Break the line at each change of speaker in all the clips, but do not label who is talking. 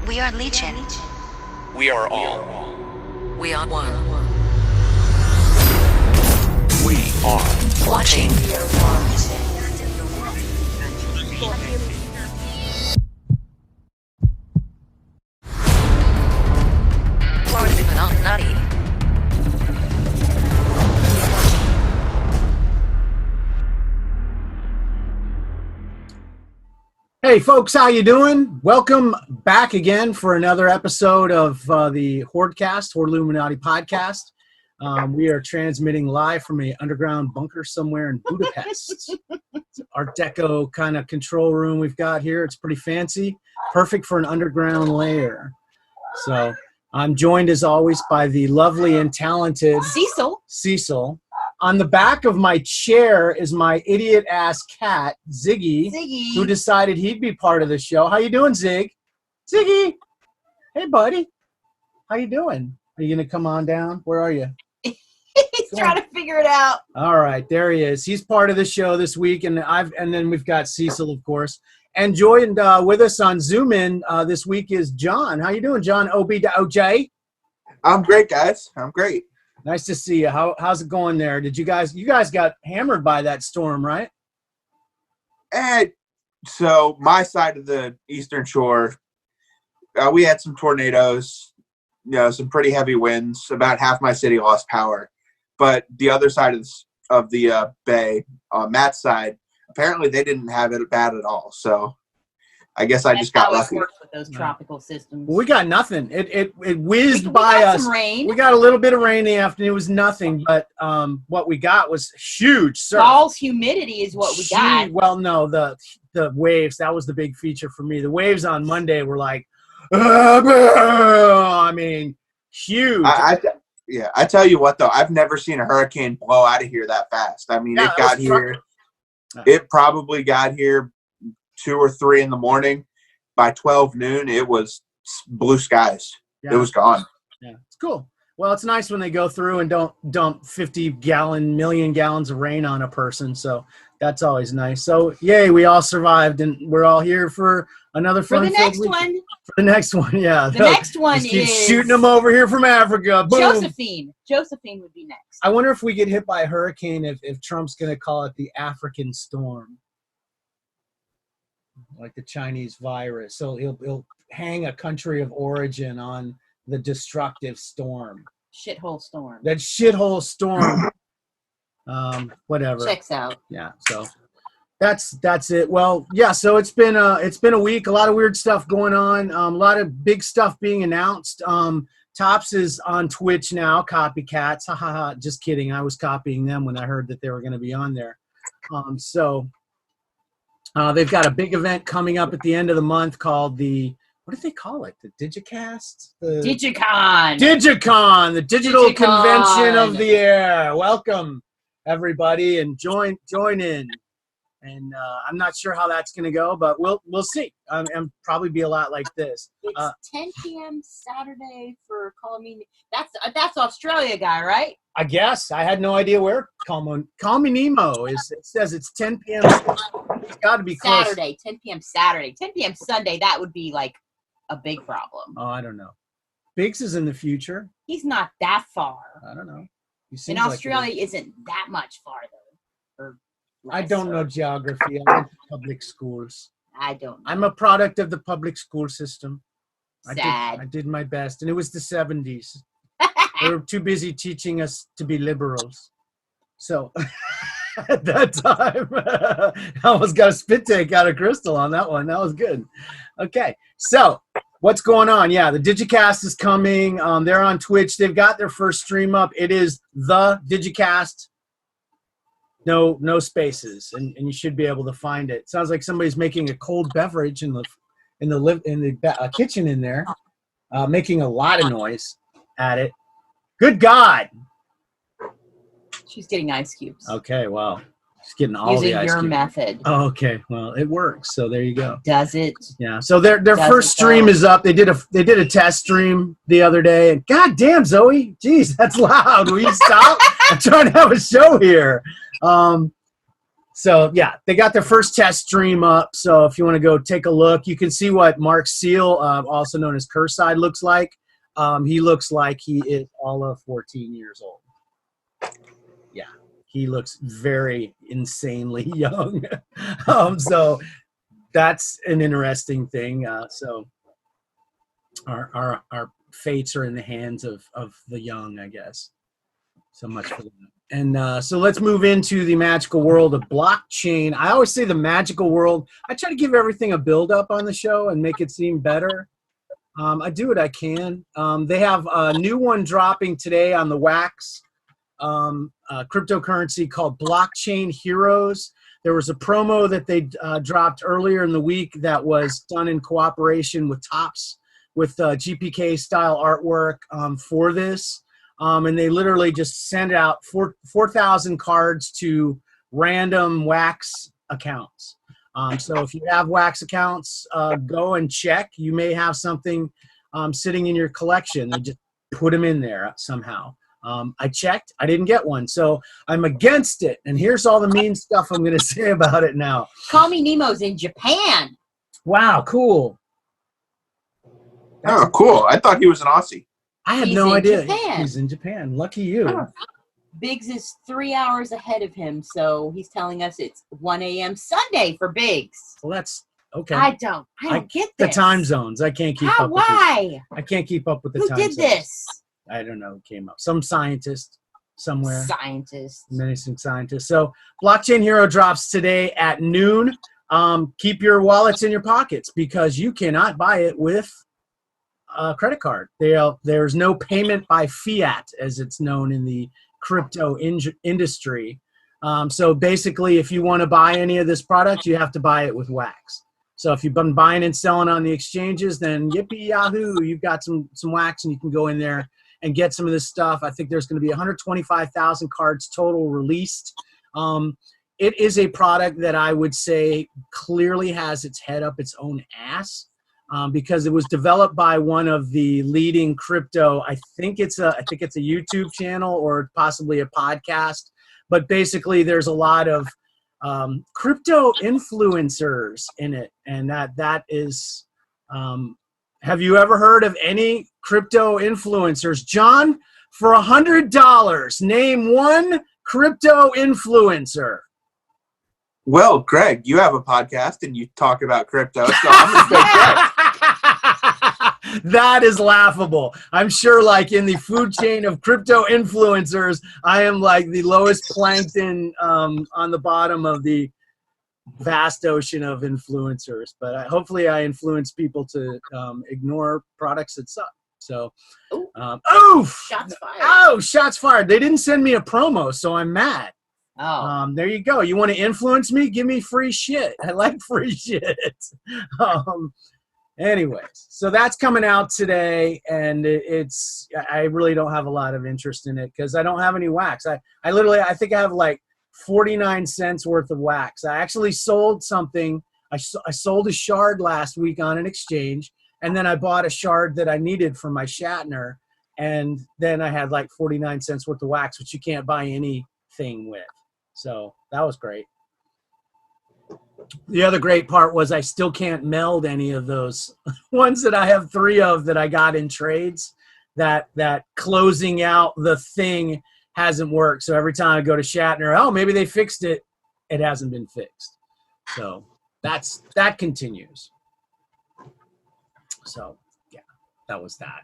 We are Legion.
We are all.
We are one.
We are
Watching. Party but not nutty.
Hey folks, how you doing? Welcome back again for another episode of the Hoardcast, Hoard Illuminati podcast. We are transmitting live from an underground bunker somewhere in Budapest. It's an Art Deco kind of control room we've got here. It's pretty fancy, perfect for an underground lair. So I'm joined as always by the lovely and talented Cecil. On the back of my chair is my idiot-ass cat, Ziggy, who decided he'd be part of the show. How you doing, Zig? Ziggy! Hey, buddy. How you doing? Are you going to come on down? Where are you?
He's trying to figure it out.
All right, there he is. He's part of the show this week, and then we've got Cecil, of course. And joined with us on Zoom in this week is John. How you doing, John? OBDaOG?
I'm great, guys. I'm great.
Nice to see you. How's it going there? You guys got hammered by that storm, right?
And so my side of the Eastern Shore, we had some tornadoes, some pretty heavy winds. About half my city lost power. But the other side of the bay, on Matt's side, apparently they didn't have it bad at all. So I guess I just got lucky.
Works with those tropical systems.
Well, we got nothing. It whizzed by us.
Some rain.
We got a little bit of rain in the afternoon. It was nothing, but what we got was huge surf.
False humidity is what we got.
Well, no, the waves. That was the big feature for me. The waves on Monday were like, I mean, huge.
I tell you what, though, I've never seen a hurricane blow out of here that fast. I mean, it got here. It probably got here 2 or 3 in the morning. By 12 noon, it was blue skies. Yeah. It was gone.
Yeah, it's cool. Well, it's nice when they go through and don't dump 50 million gallons of rain on a person. So that's always nice. So yay, we all survived, and we're all here for another fun.
For the next one.
For the next one, yeah.
The next one is
shooting them over here from Africa. Boom.
Josephine. Josephine would be next.
I wonder if we get hit by a hurricane if Trump's going to call it the African storm. Like the Chinese virus. So he'll hang a country of origin on the destructive storm.
Shithole storm.
That shithole storm. Whatever.
Checks out.
Yeah, so that's it. Well, yeah, so it's been a week, a lot of weird stuff going on, a lot of big stuff being announced. Tops is on Twitch now, copycats. Ha ha ha. Just kidding. I was copying them when I heard that they were going to be on there. They've got a big event coming up at the end of the month called what do they call it? The Digicast?
Digicon,
the Digital Convention of the Air. Welcome, everybody, and join in. And I'm not sure how that's going to go, but we'll see. And probably be a lot like this.
It's 10 p.m. Saturday for Call Me. That's Australia guy, right?
I guess. I had no idea where Call Me Nemo is. It says it's 10 p.m. It's got to be close.
Saturday, 10 p.m. Saturday. 10 p.m. Sunday, that would be like a big problem.
Oh, I don't know. Biggs is in the future.
He's not that far.
I don't know.
And Australia isn't that much farther.
I don't know geography. I went to public schools.
I don't know.
I'm a product of the public school system.
Sad.
I did my best. And it was the 70s. They were too busy teaching us to be liberals. So at that time, I almost got a spit take out of Crystal on that one. That was good. Okay. So what's going on? Yeah, the Digicast is coming. They're on Twitch. They've got their first stream up. It is the Digicast. No spaces, and you should be able to find it. Sounds like somebody's making a cold beverage in the kitchen in there, making a lot of noise at it. Good God!
She's getting ice cubes.
Okay, wow. She's getting all
using
the ice
your
cubes.
method.
Oh, okay, well it works. So there you go.
Does it?
Yeah. So their first stream is up. They did a test stream the other day, and God damn, Zoe, jeez, that's loud. Will you stop? I'm trying to have a show here. So yeah, they got their first test stream up. So if you want to go take a look, you can see what Mark Seal, also known as Curside, looks like. He looks like he is all of 14 years old. Yeah, he looks very insanely young. So that's an interesting thing. So our fates are in the hands of the young, I guess. So much for that. And so let's move into the magical world of blockchain. I always say the magical world. I try to give everything a build up on the show and make it seem better. I do what I can. They have a new one dropping today on the Wax cryptocurrency called Blockchain Heroes. There was a promo that they dropped earlier in the week that was done in cooperation with Topps, with GPK style artwork for this. And they literally just send out 4,000 cards to random Wax accounts. So if you have Wax accounts, go and check. You may have something sitting in your collection. They just put them in there somehow. I checked. I didn't get one. So I'm against it. And here's all the mean stuff I'm going to say about it now.
Call Me Nemo's in Japan.
Wow, cool.
Oh, cool. I thought he was an Aussie.
I had
He's
no
in
idea.
Japan.
He's in Japan. Lucky you.
Biggs is 3 hours ahead of him, so he's telling us it's 1 a.m. Sunday for Biggs.
Well, that's okay.
I don't get
the
this.
time zones. I can't keep up.
Why?
I can't keep up with the
Who
time
did
zones.
this?
I don't know. Who came up? Some scientist somewhere.
Scientists.
Menacing scientist. So Blockchain Hero drops today at noon. Keep your wallets in your pockets because you cannot buy it with a credit card. There's no payment by fiat, as it's known in the crypto industry. So basically, if you want to buy any of this product, you have to buy it with Wax. So if you've been buying and selling on the exchanges, then yippee yahoo, you've got some Wax and you can go in there and get some of this stuff. I think there's going to be 125,000 cards total released. It is a product that I would say clearly has its head up its own ass. Because it was developed by one of the leading crypto. I think it's a YouTube channel or possibly a podcast. But basically, there's a lot of crypto influencers in it, and that is. Have you ever heard of any crypto influencers, John? For $100, name one crypto influencer.
Well, Greg, you have a podcast and you talk about crypto, so I'm going to say Greg.
That is laughable. I'm sure like in the food chain of crypto influencers, I am like the lowest plankton on the bottom of the vast ocean of influencers. But hopefully I influence people to ignore products that suck. So,
Shots fired.
Oh, shots fired. They didn't send me a promo, so I'm mad.
Oh.
There you go. You want to influence me? Give me free shit. I like free shit. Anyways, so that's coming out today, and I really don't have a lot of interest in it because I don't have any Wax. I think I have like 49 cents worth of Wax. I actually sold something. I sold a shard last week on an exchange, and then I bought a shard that I needed for my Shatner, and then I had like 49 cents worth of Wax, which you can't buy anything with. So that was great. The other great part was I still can't meld any of those ones that I have 3 of that I got in trades. That closing out the thing hasn't worked. So every time I go to Shatner, oh, maybe they fixed it. It hasn't been fixed. So that continues. So yeah, that was that.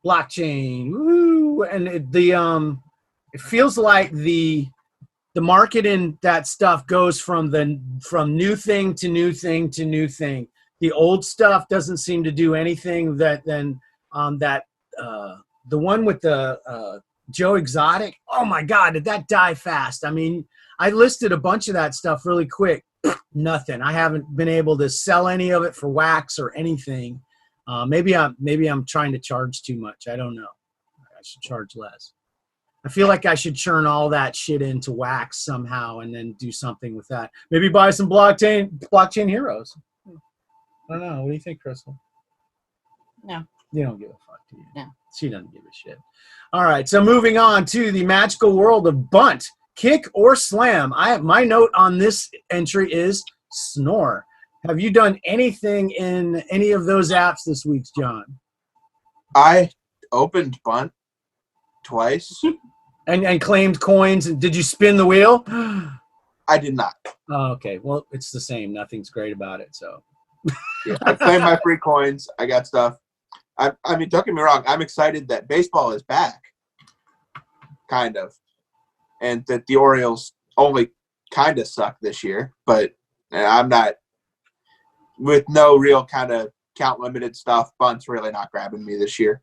Blockchain, woo, and it feels like the market in that stuff goes from new thing to new thing to new thing. The old stuff doesn't seem to do anything the one with the Joe Exotic. Oh my God, did that die fast? I mean, I listed a bunch of that stuff really quick. Nothing. I haven't been able to sell any of it for Wax or anything. Maybe I'm trying to charge too much. I don't know. I should charge less. I feel like I should churn all that shit into Wax somehow and then do something with that. Maybe buy some blockchain heroes. I don't know. What do you think, Crystal?
No.
You don't give a fuck, do you?
No.
She doesn't give a shit. All right. So moving on to the magical world of Bunt. kick or slam. My note on this entry is snore. Have you done anything in any of those apps this week, John?
I opened Bunt twice.
And claimed coins. And did you spin the wheel?
I did not.
Oh, okay. Well, it's the same. Nothing's great about it. So
Yeah, I claimed my free coins. I got stuff. I mean, don't get me wrong. I'm excited that baseball is back, kind of, and that the Orioles only kind of suck this year. But I'm not, with no real kind of count limited stuff. Bunt's really not grabbing me this year.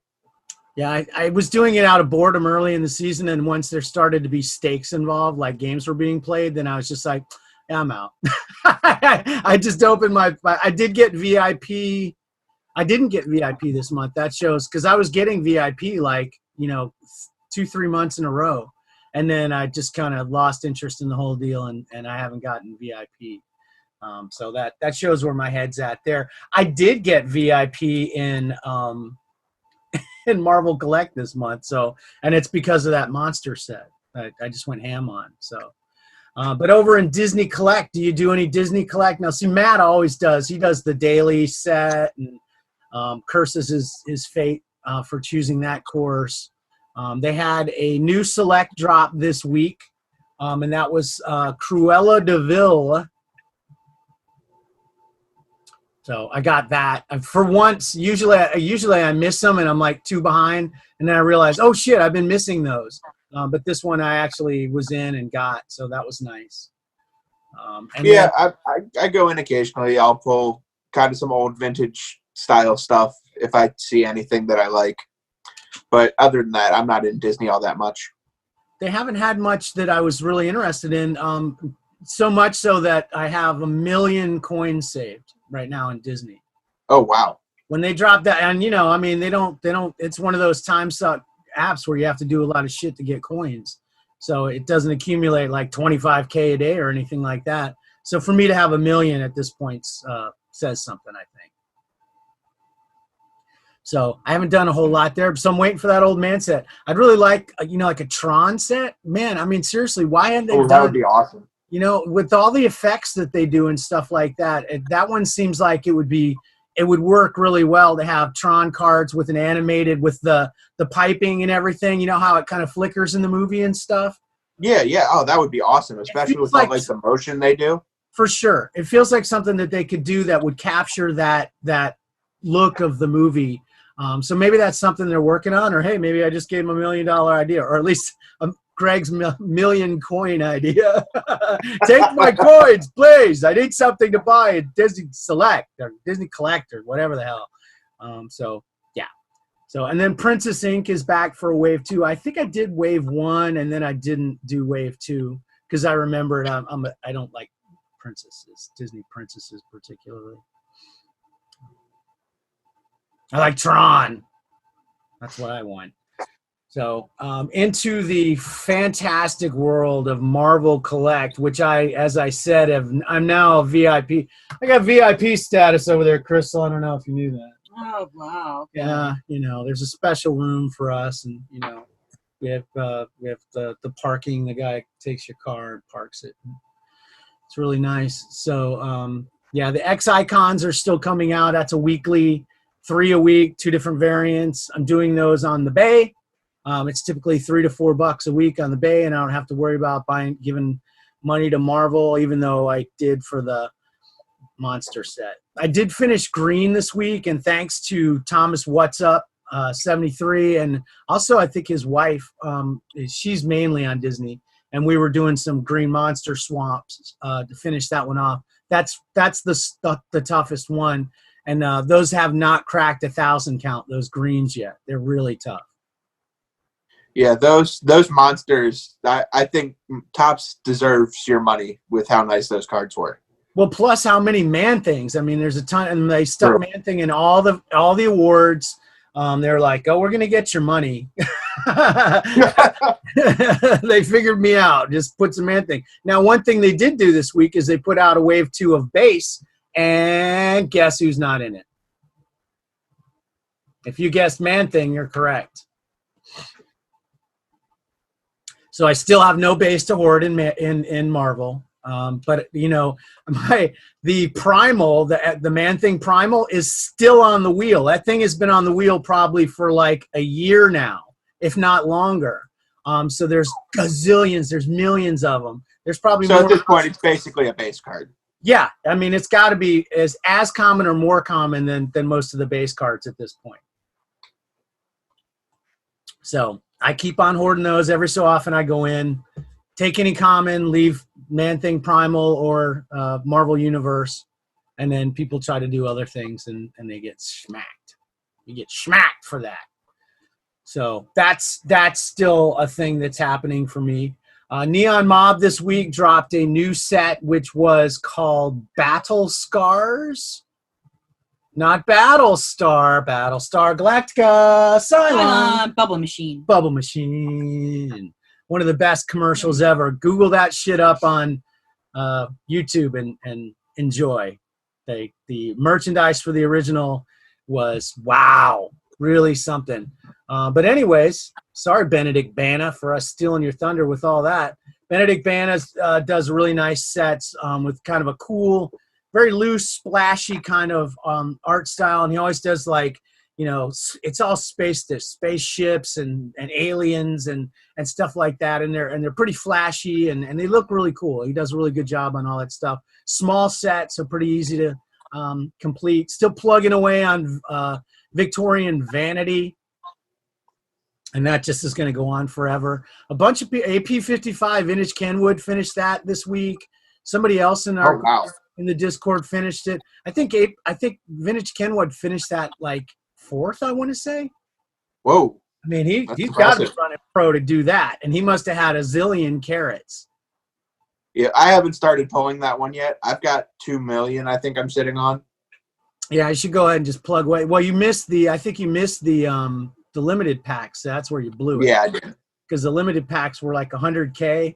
yeah, I was doing it out of boredom early in the season, and once there started to be stakes involved, like games were being played, then I was just like, yeah, I'm out. I just opened I did get VIP. I didn't get VIP this month. That shows, because I was getting VIP like, 2-3 months in a row. And then I just kind of lost interest in the whole deal, and I haven't gotten VIP. So that shows where my head's at there. I did get VIP in Marvel Collect this month. So, and it's because of that monster set that I just went ham on. So, but over in Disney Collect, do you do any Disney Collect? Now, see, Matt always does. He does the daily set and curses his fate for choosing that course. They had a new select drop this week, and that was Cruella de Vil. So I got that. For once, usually I miss them and I'm like 2 behind, and then I realized, oh shit, I've been missing those. But this one I actually was in and got, so that was nice. And
yeah, I go in occasionally. I'll pull kind of some old vintage style stuff if I see anything that I like. But other than that, I'm not in Disney all that much.
they haven't had much that I was really interested in. So much so that I have 1 million coins saved right now in Disney.
Oh wow!
When they drop that, and I mean, they don't. It's one of those time suck apps where you have to do a lot of shit to get coins, so it doesn't accumulate like 25K a day or anything like that. So for me to have 1 million at this point says something, I think. So I haven't done a whole lot there, so I'm waiting for that old man set. I'd really like, like a Tron set. Man, I mean, seriously, why haven't they done?
That would be awesome.
With all the effects that they do and stuff like that, that one seems like it would work really well to have Tron cards with an animated, with the piping and everything. You know how it kind of flickers in the movie and stuff?
Yeah. Oh, that would be awesome, especially with all the motion they do.
For sure. It feels like something that they could do that would capture that look of the movie. So maybe that's something they're working on, or hey, maybe I just gave them $1 million idea, or at least Greg's million coin idea. Take my coins, please. I need something to buy at Disney Select or Disney Collect or whatever the hell. So yeah. So, and then Princess Inc. is back for Wave 2. I think I did Wave 1 and then I didn't do Wave 2 because I remembered I don't like princesses, Disney princesses particularly. I like Tron. That's what I want. So into the fantastic world of Marvel Collect, which as I said, I'm now a VIP. I got VIP status over there, Crystal. I don't know if you knew that.
Oh, wow. Okay.
Yeah, there's a special room for us, and we have the parking. The guy takes your car and parks it. It's really nice. So yeah, the X icons are still coming out. That's a weekly. 3 a week, 2 different variants. I'm doing those on the Bay. It's typically $3 to $4 a week on the Bay, and I don't have to worry about giving money to Marvel, even though I did for the monster set. I did finish Green this week, and thanks to Thomas What's Up 73, and also I think his wife, she's mainly on Disney, and we were doing some Green Monster swamps to finish that one off. That's the toughest one. And those have not cracked 1,000 count, those greens yet. They're really tough.
Yeah, those monsters, I think Topps deserves your money with how nice those cards were.
Well, plus how many Man-Things. I mean, there's a ton, and they stuck Man-Thing in all the awards. They're like, oh, we're going to get your money. They figured me out. Just put some Man-Thing. Now, one thing they did do this week is they put out a Wave 2 of base. And guess who's not in it? If you guessed Man-Thing, you're correct. So I still have no base to hoard in Marvel. But you know, the primal, the Man-Thing primal is still on the wheel. That thing has been on the wheel probably for like a year now, if not longer. So there's gazillions, there's millions of them. There's probably
So
more.
at this point, it's basically a base card.
Yeah, I mean, it's got to be as common or more common than most of the base cards at this point. So I keep on hoarding those. Every so often I go in, take any common, leave Man-Thing Primal or Marvel Universe, and then people try to do other things and they get smacked. You get smacked for that. So that's still a thing that's happening for me. NeonMob this week dropped a new set which was called Battle Scars. Not Battlestar Galactica, Cylon.
Bubble Machine.
Bubble Machine. One of the best commercials ever. Google that shit up on YouTube and enjoy. The merchandise for the original was, wow, really something. But anyways, sorry, Benedict Bana, for us stealing your thunder with all that. Benedict Bana does really nice sets with kind of a cool, very loose, splashy kind of art style, and he always does like, you know, it's all spaceships and aliens and stuff like that, and they're pretty flashy and they look really cool. He does a really good job on all that stuff. Small sets, so pretty easy to complete. Still plugging away on Victorian Vanity, and that just is going to go on forever. A bunch of AP55 Vintage Kenwood finished that this week. Somebody else in our in the Discord finished it. I think Vintage Kenwood finished that like 4th, I want to say.
Whoa.
I mean, he's
impressive.
got to be running pro to do that, and he must have had a zillion carats.
Yeah, I haven't started pulling that one yet. I've got 2 million I think I'm sitting on.
Yeah, you should go ahead and just plug away. Well, I think you missed the limited packs. So that's where you blew it.
Yeah, I did.
Because the limited packs were like 100K,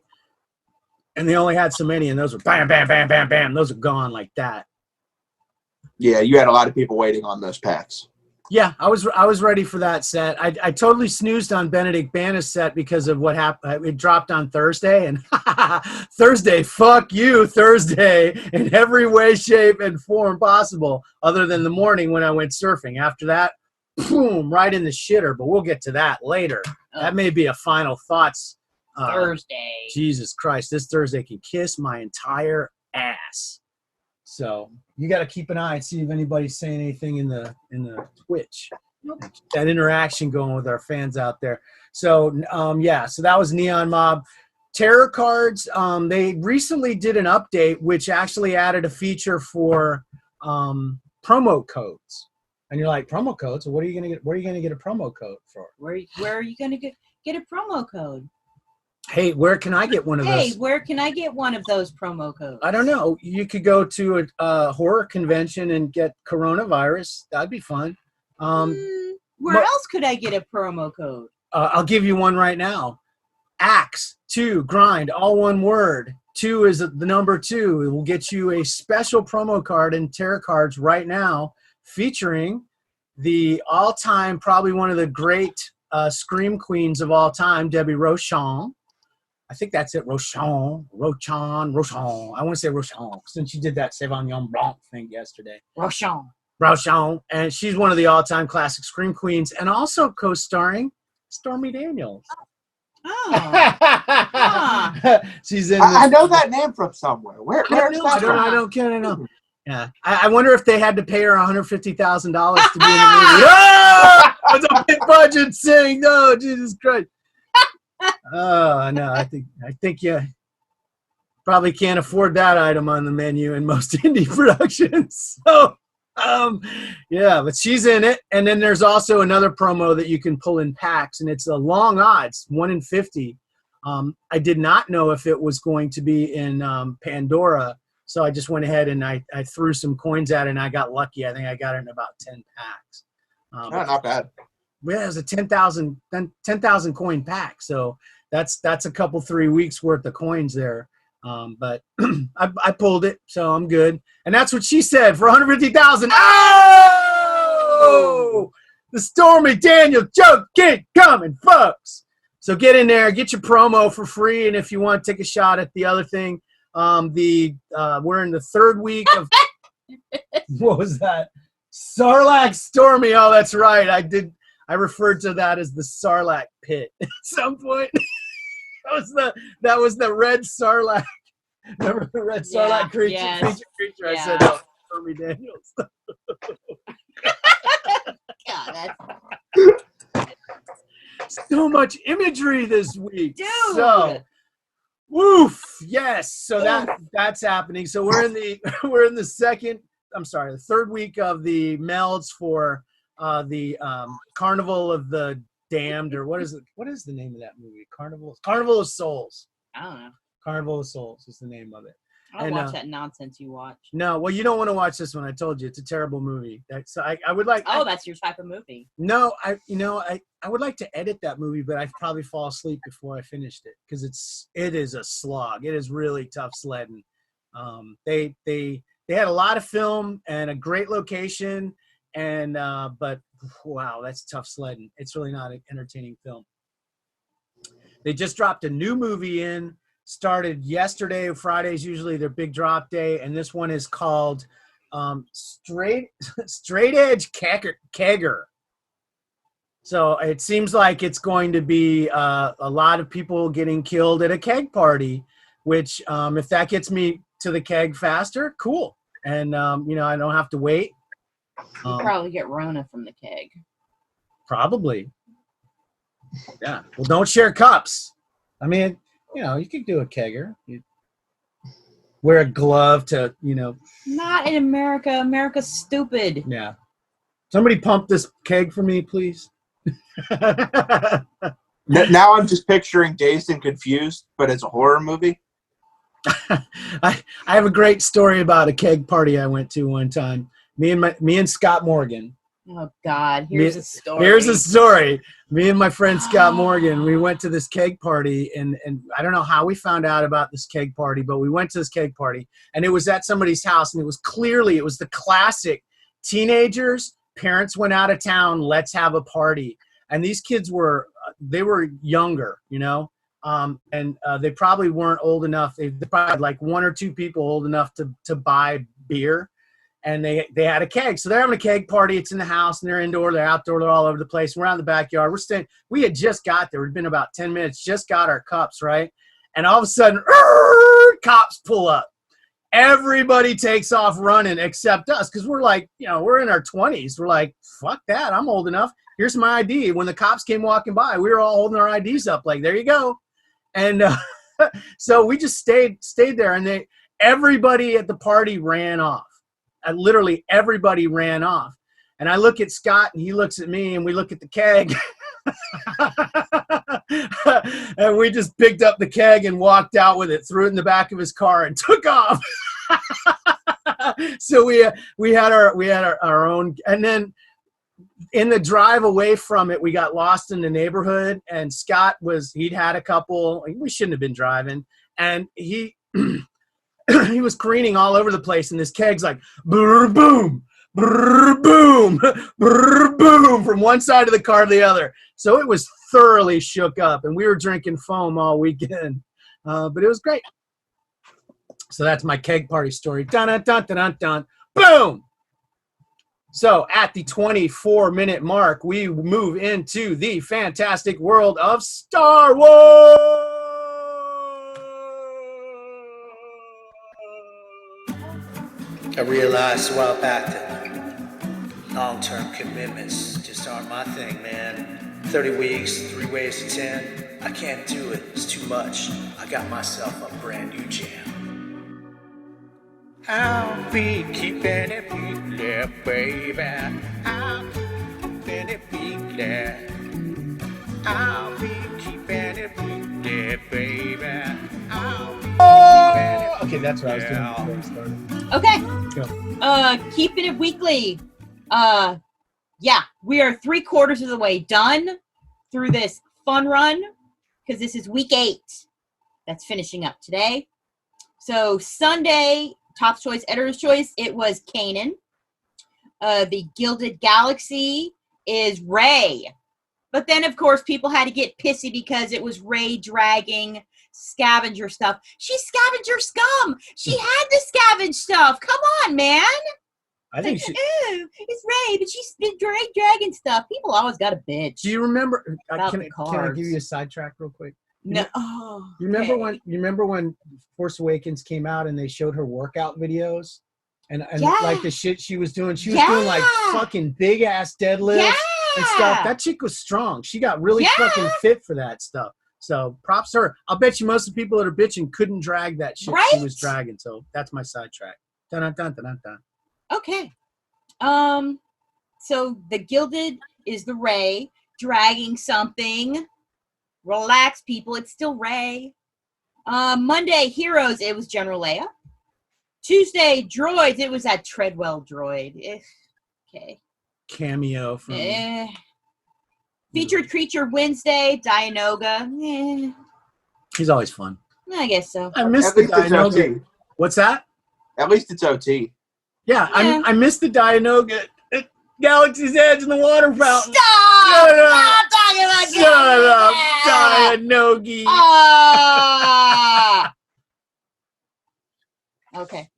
and they only had so many, and those were bam, bam, bam, bam, bam. Those are gone like that.
Yeah, you had a lot of people waiting on those packs.
Yeah, I was ready for that set. I totally snoozed on Benedict Bana's set because of what happened. It dropped on Thursday, and Thursday, fuck you, Thursday, in every way, shape, and form possible, other than the morning when I went surfing. After that, boom, right in the shitter, but we'll get to that later. That may be a final thoughts.
Thursday.
Jesus Christ, this Thursday can kiss my entire ass. So you got to keep an eye and see if anybody's saying anything in the Twitch.
Nope.
That interaction going with our fans out there. So yeah, so that was NeonMob. Terror cards. They recently did an update which actually added a feature for promo codes. And you're like, promo codes? What are you gonna get? Where are you gonna get a promo code for?
Where are you gonna get a promo code?
Hey, where can I get one of those?
Hey, where can I get one of those promo codes?
I don't know. You could go to a horror convention and get coronavirus. That'd be fun.
Where else could I get a promo code?
I'll give you one right now. Axe 2 grind, all one word. 2 is the number 2. It will get you a special promo card in Terror Cards right now, featuring the all-time, probably one of the great scream queens of all time, Debbie Rochon. I think that's it, Rochon. I want to say Rochon, since she did that Sauvignon Blanc thing yesterday. Rochon. And she's one of the all-time classic scream queens, and also co-starring Stormy Daniels.
Oh.
She's in.
I know that name from somewhere. Where's that from?
I don't know. Yeah, I wonder if they had to pay her $150,000 to be in the movie. Oh, it's a big budget thing. No, Jesus Christ. Oh no, I think you probably can't afford that item on the menu in most indie productions. So, yeah, but she's in it. And then there's also another promo that you can pull in packs, and it's a long odds, 1 in 50. I did not know if it was going to be in Pandora. So I just went ahead and I threw some coins at it, and I got lucky. I think I got it in about 10 packs.
Not bad.
Yeah, it was a 10,000 coin pack. So that's a couple 3 weeks worth of coins there. But I pulled it, so I'm good. And that's what she said for 150,000. Oh, the Stormy Daniel joke keep coming, folks. So get in there, get your promo for free, and if you want, take a shot at the other thing. We're in the third week of what was that? Sarlacc Stormy. Oh, that's right. I referred to that as the Sarlacc pit at some point. that was the red Sarlacc. Remember the red Sarlacc creature?
Yes.
Creature. I said, oh, Stormy Daniels.
God,
So much imagery this week.
dude.
So, woof. Yes. So that's happening. So we're in the third week of the melds for the Carnival of the Damned, or what is it? What is the name of that movie? Carnival of Souls.
I don't know.
Carnival of Souls is the name of it.
I don't watch that nonsense you watch.
No, well, you don't want to watch this one. I told you it's a terrible movie. So I would like.
Oh, that's your type of movie.
No, I would like to edit that movie, but I'd probably fall asleep before I finished it because it is a slog. It is really tough sledding. They had a lot of film and a great location, and but wow, that's tough sledding. It's really not an entertaining film. They just dropped a new movie in. Started yesterday. Friday's usually their big drop day, and this one is called Straight Edge Kegger. So it seems like it's going to be a lot of people getting killed at a keg party, which if that gets me to the keg faster, cool. And I don't have to wait.
You probably get Rona from the keg.
Probably. Yeah. Well, don't share cups. I mean, you could do a kegger. You wear a glove to,
Not in America. America's stupid.
Yeah. Somebody pump this keg for me, please.
Now I'm just picturing Dazed and Confused, but it's a horror movie.
I have a great story about a keg party I went to one time. Me and Scott Morgan.
Oh God! Here's a
story. Me and my friend Scott Morgan, we went to this keg party, and I don't know how we found out about this keg party, but we went to this keg party, and it was at somebody's house, and it was the classic teenagers. Parents went out of town. Let's have a party, and these kids were younger, and they probably weren't old enough. They probably had like one or two people old enough to buy beer. And they had a keg. So they're having a keg party. It's in the house, and they're indoor, they're outdoor, they're all over the place. We're out in the backyard. We had just got there. It'd been about 10 minutes, just got our cups, right? And all of a sudden, cops pull up. Everybody takes off running except us because we're like, we're in our 20s. We're like, fuck that. I'm old enough. Here's my ID. When the cops came walking by, we were all holding our IDs up like, there you go. And so we just stayed there, and everybody at the party ran off. Literally everybody ran off. And I look at Scott, and he looks at me, and we look at the keg. And we just picked up the keg and walked out with it, threw it in the back of his car, and took off. So we had our own. And then in the drive away from it, we got lost in the neighborhood, and Scott he'd had a couple. We shouldn't have been driving. And he he was careening all over the place, and this keg's like brr, boom, brr, boom, brr, boom, from one side of the car to the other. So it was thoroughly shook up, and we were drinking foam all weekend, but it was great. So that's my keg party story. Dun dun dun dun dun. Boom. So at the 24-minute mark, we move into the fantastic world of Star Wars.
I realized a while back that long-term commitments just aren't my thing, man. 30 weeks, 3 ways to 10. I can't do it. It's too much. I got myself a brand new jam. I'll be keeping it weekly, baby. I'll be keeping it weekly. I'll be keeping it weekly, baby. I'll be keeping it.
Okay, that's what I was doing before we started.
Okay.
Go.
Keeping it weekly. Yeah, we are 3/4 of the way done through this fun run because this is week 8. That's finishing up today. So Sunday, Top Choice, Editor's Choice, it was Kanan. The Gilded Galaxy is Rey. But then, of course, people had to get pissy because it was Ray dragging scavenger stuff. She's scavenger scum. She had to scavenge stuff. Come on, man.
I think
Ooh, it's Ray, but she's been dragging stuff. People always got a bitch.
Do you remember?
About
Can
the
I
cards.
give you a sidetrack real quick?
No.
You remember when Force Awakens came out and they showed her workout videos and
Yeah.
like the shit she was doing? She was doing like fucking big ass deadlifts and stuff. That chick was strong. She got really fucking fit for that stuff. So props to her. I'll bet you most of the people that are bitching couldn't drag that shit she was dragging. So that's my sidetrack. Dun, dun, dun, dun, dun.
Okay. So the Gilded is the Ray dragging something. Relax, people. It's still Ray. Monday, Heroes. It was General Leia. Tuesday, Droids. It was that Treadwell droid. Okay.
Cameo from
Featured Creature Wednesday, Dianoga.
He's always fun.
I guess so.
I missed
At
the
least it's
Dianoga.
OT.
What's that?
At least it's OT.
Yeah,
Yeah.
I missed the Dianoga. Galaxy's Edge in the water fountain.
Stop!
Shut up!
Stop talking about
Shut up,
Galaxy.
Dianogi.
Ah! Okay.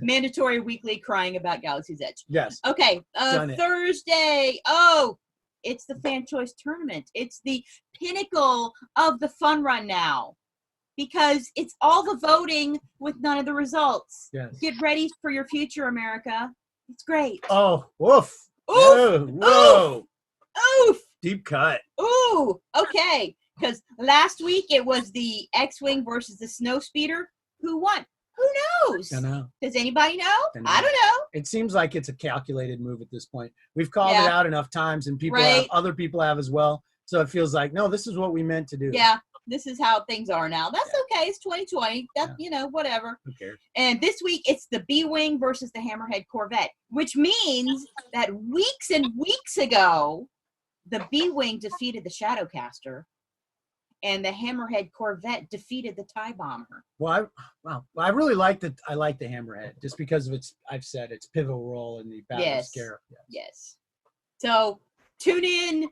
Mandatory weekly crying about Galaxy's Edge.
Yes.
Okay.
Done it.
Thursday. Oh, it's the fan choice tournament. It's the pinnacle of the fun run now. Because it's all the voting with none of the results.
Yes.
Get ready for your future, America. It's great.
Oh, woof.
Oof.
Whoa.
Oof.
Deep cut.
Ooh. Okay. Because last week it was the X-Wing versus the Snowspeeder. Who won? Who knows?
I know.
Does anybody know?
Don't know.
I don't know.
It seems like it's a calculated move at this point. We've called
Yeah.
it out enough times, and people
Right.
have, other people have as well. So it feels like, no, this is what we meant to do.
Yeah. This is how things are now. That's okay. It's 2020. That's, whatever.
Who cares?
And this week, it's the B-Wing versus the Hammerhead Corvette, which means that weeks and weeks ago, the B-Wing defeated the Shadowcaster, and the Hammerhead Corvette defeated the TIE Bomber.
Well, I really like the Hammerhead just because of its. I've said its pivotal role in the Battle of Scarif.
Yes. So tune in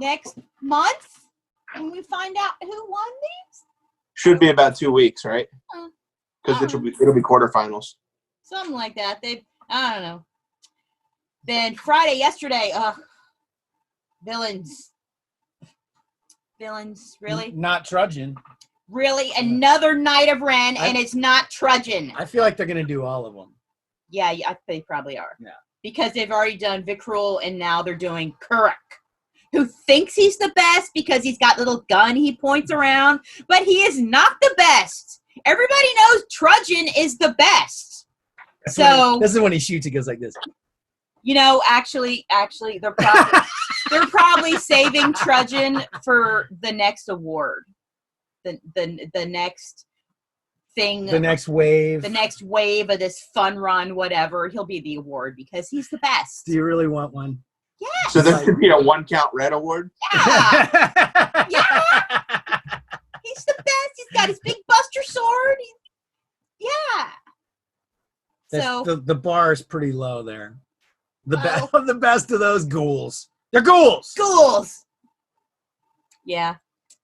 next month. And we find out who won these?
Should be about 2 weeks, right? Because it'll be quarterfinals.
Something like that. I don't know. Then yesterday, villains, really?
Not trudging.
Really? Another Night of Ren, and it's not trudging.
I feel like they're going to do all of them.
Yeah, they probably are.
Yeah.
Because they've already done Vikrul, and now they're doing Kuruk, who thinks he's the best because he's got little gun he points around, but he is not the best. Everybody knows Trudgeon is the best.
This is when he shoots, he goes like this.
Actually, they're probably saving Trudgeon for the next award, the next thing,
the next wave
of this fun run, whatever. He'll be the award because he's the best.
Do you really want one?
Yeah.
So there should be a 1 count red award.
Yeah. Yeah. He's the best. He's got his big Buster sword. Yeah. So
the bar is pretty low there. The best of those ghouls. They're ghouls.
Ghouls. Yeah.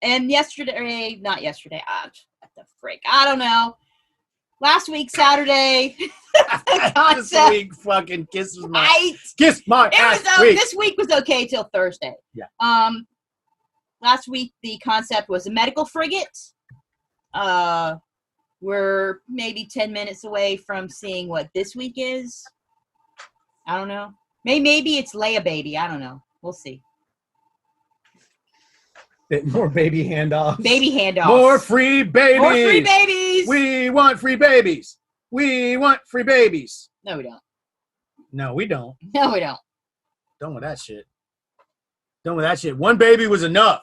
And not yesterday. What the frick? I don't know. Last week, Saturday.
This week, fucking kiss my ass.
This week was okay till Thursday.
Yeah.
Last week the concept was a medical frigate. We're maybe 10 minutes away from seeing what this week is. I don't know. Maybe it's Leia Baby. I don't know. We'll see.
More baby handoffs.
Baby handoffs.
More free babies.
More free babies.
We want free babies. We want free babies.
No, we don't.
No, we don't.
No, we don't.
Done with that shit. Done with that shit. One baby was enough.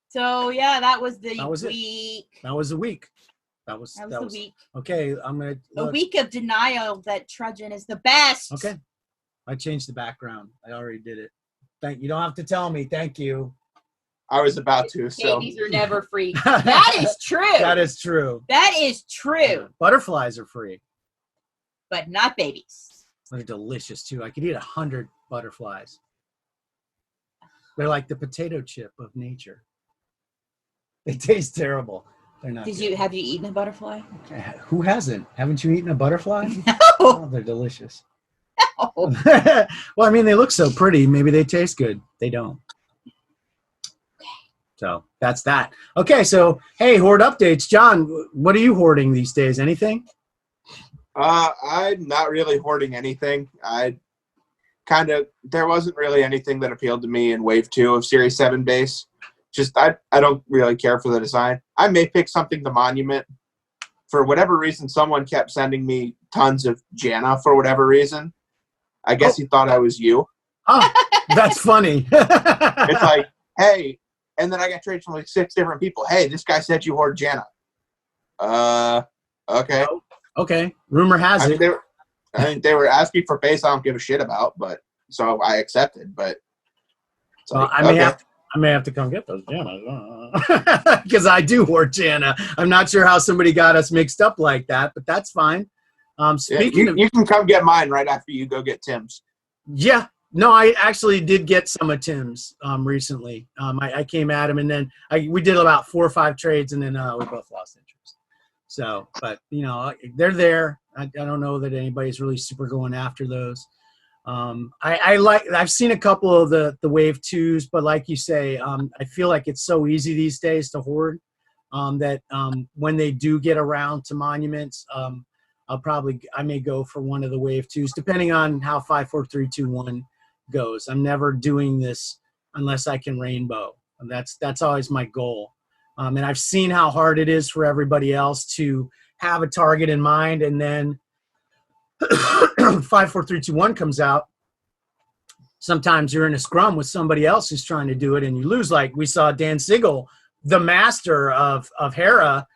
So yeah, that was the
week. That was the week. That was
the week.
Okay, I'm gonna.
A week of denial that Trudgeon is the best.
Okay, I changed the background. I already did it. You don't have to tell me. Thank you.
I was about to.
Babies are never free. That is true.
That is true.
That is true.
Butterflies are free,
but not babies.
They're delicious too. I could eat 100 butterflies. They're like the potato chip of nature. They taste terrible. They're not.
Have you eaten a butterfly?
Who hasn't? Haven't you eaten a butterfly?
No.
Oh, they're delicious.
Oh.
Well, I mean, they look so pretty. Maybe they taste good. They don't. So that's that. Okay, so hey, hoard updates. John, what are you hoarding these days? Anything?
I'm not really hoarding anything. There wasn't really anything that appealed to me in Wave 2 of Series 7 base. Just, I don't really care for the design. I may pick something to Monument. For whatever reason, someone kept sending me tons of Janna for whatever reason. I guess he thought I was you.
Oh, that's funny.
It's like, hey, and then I got trades from like 6 different people. Hey, this guy said you hoard Janna. Okay.
Okay. Rumor has it.
They were asking for base I don't give a shit about, but so I accepted. But
I may have to come get those Janna because I do hoard Janna. I'm not sure how somebody got us mixed up like that, but that's fine. Speaking of,
you can come get mine right after you go get Tim's.
Yeah. No, I actually did get some of Tim's recently. I came at him, and then we did about 4 or 5 trades, and then we both lost interest. So, but they're there. I don't know that anybody's really super going after those. I've seen a couple of the Wave 2s, but like you say, I feel like it's so easy these days to hoard that when they do get around to monuments, I may go for one of the Wave 2s, depending on how 5, 4, 3, 2, 1 goes. I'm never doing this unless I can rainbow. And that's always my goal. And I've seen how hard it is for everybody else to have a target in mind, and then 5, 4, 3, 2, 1 comes out. Sometimes you're in a scrum with somebody else who's trying to do it, and you lose. Like we saw Dan Sigel, the master of Hera,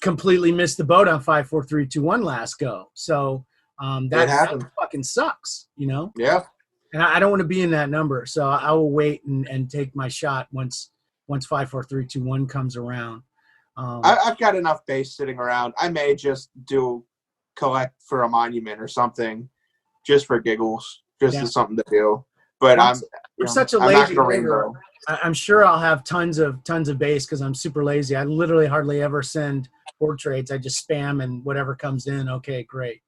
completely missed the boat on 5, 4, 3, 2, 1 last go. So that fucking sucks,
Yeah.
And I don't want to be in that number, so I will wait and take my shot once 5, 4, 3, 2, 1 comes around.
I've got enough base sitting around. I may just collect for a monument or something, just for giggles, just as something to do. But I'm
such a lazy rainbow. I'm sure I'll have tons of base because I'm super lazy. I literally hardly ever send board trades. I just spam and whatever comes in. Okay, great.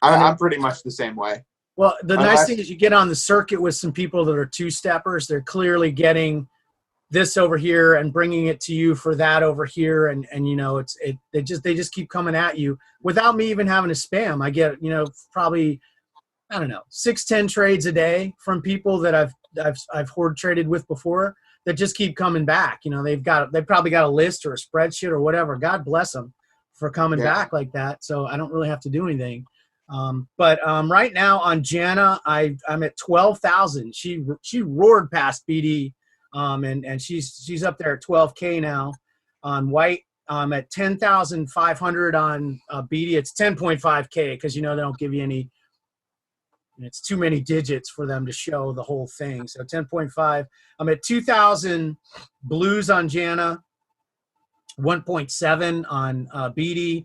I'm pretty much the same way.
Well, the nice thing is you get on the circuit with some people that are 2-steppers. They're clearly getting this over here and bringing it to you for that over here, and they just keep coming at you without me even having to spam. I get probably 6-10 trades a day from people that I've hoard traded with before that just keep coming back. They've probably got a list or a spreadsheet or whatever. God bless them for coming back like that. So I don't really have to do anything. But right now on Janna, I'm at 12,000. She roared past BD, and she's up there at 12K now. On white, I'm at 10,500 on BD. It's 10.5K because they don't give you any. It's too many digits for them to show the whole thing. So 10.5. I'm at 2,000 blues on Janna, 1.7 on BD.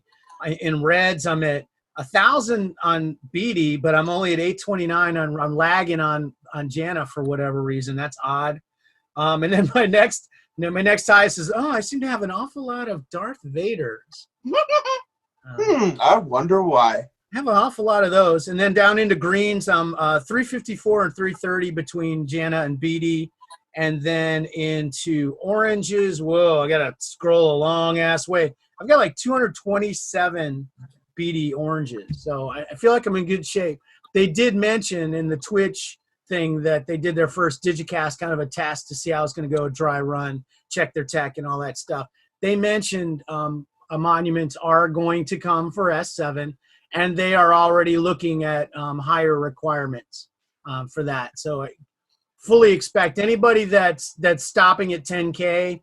In reds, I'm at 1,000 on BD, but I'm only at 829 I'm lagging on Janna for whatever reason. That's odd. And then my next high says, I seem to have an awful lot of Darth Vaders.
I wonder why.
I have an awful lot of those. And then down into greens, I'm 354 and 330 between Janna and BD. And then into oranges, whoa, I got to scroll a long ass way. I've got like 227 BD oranges. So I feel like I'm in good shape. They did mention in the Twitch thing that they did their first Digicast kind of a test to see how it's going to go, a dry run, check their tech and all that stuff. They mentioned monuments are going to come for S7, and they are already looking at higher requirements for that. So I fully expect anybody that's stopping at 10K,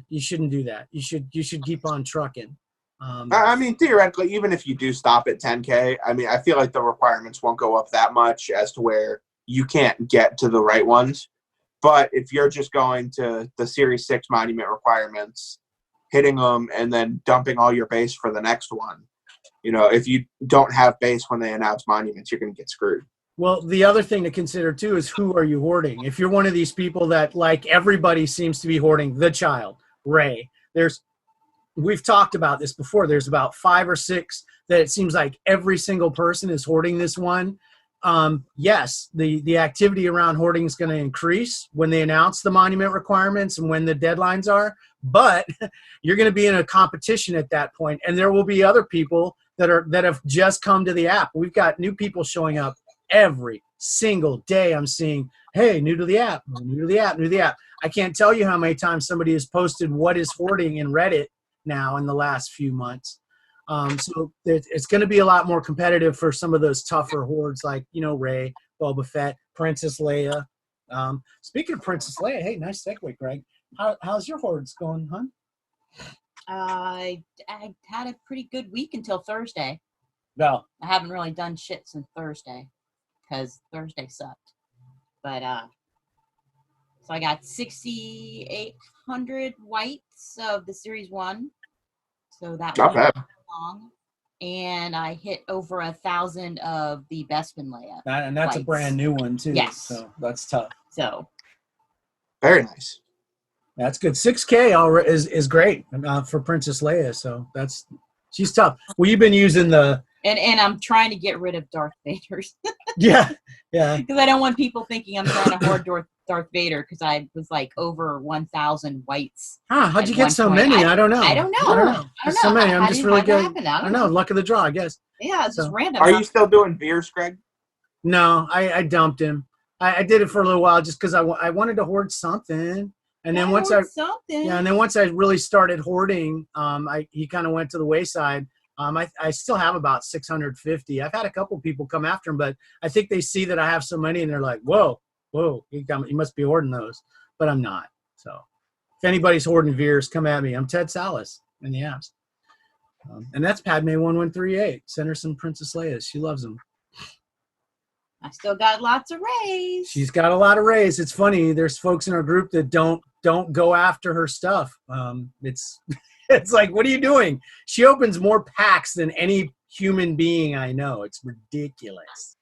you shouldn't do that. You should keep on trucking.
I mean, theoretically, even if you do stop at 10K, I mean, I feel like the requirements won't go up that much as to where you can't get to the right ones. But if you're just going to the Series 6 monument requirements, hitting them, and then dumping all your base for the next one, if you don't have base when they announce monuments, you're going to get screwed.
Well, the other thing to consider too is who are you hoarding? If you're one of these people that, like, everybody seems to be hoarding the child, Ray, we've talked about this before. There's about 5 or 6 that it seems like every single person is hoarding this one. Yes, the activity around hoarding is going to increase when they announce the monument requirements and when the deadlines are, but you're going to be in a competition at that point, and there will be other people that have just come to the app. We've got new people showing up every single day. I'm seeing, hey, new to the app, new to the app, new to the app. I can't tell you how many times somebody has posted what is hoarding in Reddit now in the last few months. So it's going to be a lot more competitive for some of those tougher hordes like, Ray, Boba Fett, Princess Leia. Speaking of Princess Leia, hey, nice segue, Greg. How's your hordes going, hon?
I had a pretty good week until Thursday.
No.
I haven't really done shit since Thursday because Thursday sucked. But so I got 6,800 whites of the Series 1. So that
Not
was
bad.
long. And I hit over 1,000 of the Bespin Leia.
And that's
whites.
a brand new one too.
Yes.
So that's tough.
So
Very nice.
That's good. 6K is great for Princess Leia. So she's tough. Well, you've been using the.
And I'm trying to get rid of Darth Vader's.
Yeah.
Because I don't want people thinking I'm trying to hoard Darth Vader because I was like over 1,000 whites.
How'd you get so many? I don't know.
I don't know.
I don't know. So many. I'm just really good.
I
don't know. Luck of the draw, I guess.
Yeah, it's just random.
Are you still doing beers, Greg?
No, I dumped him. I did it for a little while just because I wanted to hoard something. And then once I really started hoarding, he kind of went to the wayside. I still have about 650. I've had a couple people come after him, but I think they see that I have so many and they're like, whoa, you must be hoarding those. But I'm not. So if anybody's hoarding Veers, come at me. I'm Tedsallis in the apps. And that's Padme1138. Send her some Princess Leia's. She loves them.
I still got lots of rays.
She's got a lot of rays. It's funny. There's folks in our group that don't go after her stuff. It's like, what are you doing? She opens more packs than any human being I know. It's ridiculous.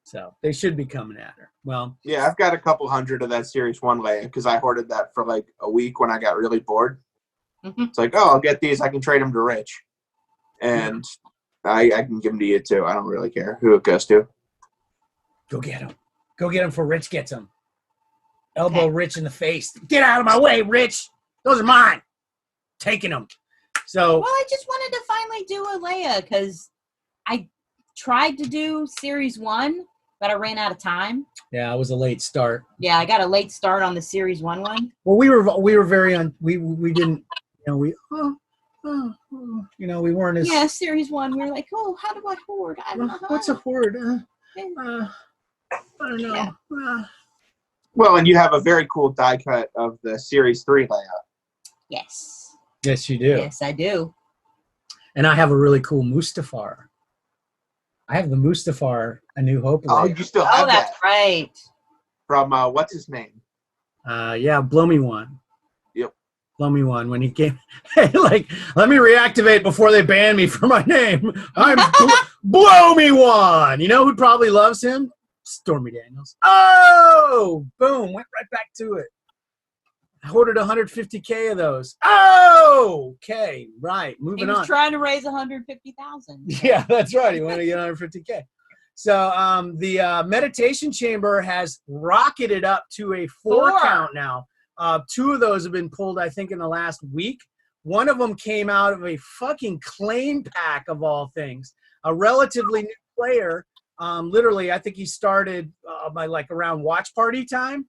So they should be coming at her. Well,
yeah, I've got a couple hundred of that Series 1 Leia because I hoarded that for like a week when I got really bored.
Mm-hmm.
It's like, I'll get these. I can trade them to Rich. And I can give them to you too. I don't really care who it goes to.
Go get them. Go get them before Rich gets them. Elbow Rich in the face. Get out of my way, Rich. Those are mine. Taking them. So.
Well, I just wanted to finally do a Leia because I tried to do Series 1, but I ran out of time.
Yeah, it was a late start.
Yeah, I got a late start on the Series 1 one.
Well, we were very we didn't, we weren't as.
Yeah, Series 1. We were like, oh, how do I hoard? I don't know.
What's a hoard? I don't know.
Yeah.
Well, and you have a very cool die cut of the Series 3 layout.
Yes.
Yes, you do.
Yes, I do.
And I have a really cool Mustafar. I have the Mustafar, A New Hope.
Oh, you still have that?
That's right.
From, what's his name?
Yeah, Blow Me One.
Yep.
Blow Me One. When he came, like, let me reactivate before they ban me for my name. I'm Blow Me One. You know who probably loves him? Stormy Daniels. Oh, boom. Went right back to it. I hoarded 150K of those. Oh, okay. Right. Moving on.
He was trying to raise 150,000.
Yeah, that's right. He wanted to get 150K. So the meditation chamber has rocketed up to a 4 count now. 2 of those have been pulled, I think, in the last week. One of them came out of a fucking claim pack of all things. A relatively new player. Literally, I think he started by like around watch party time,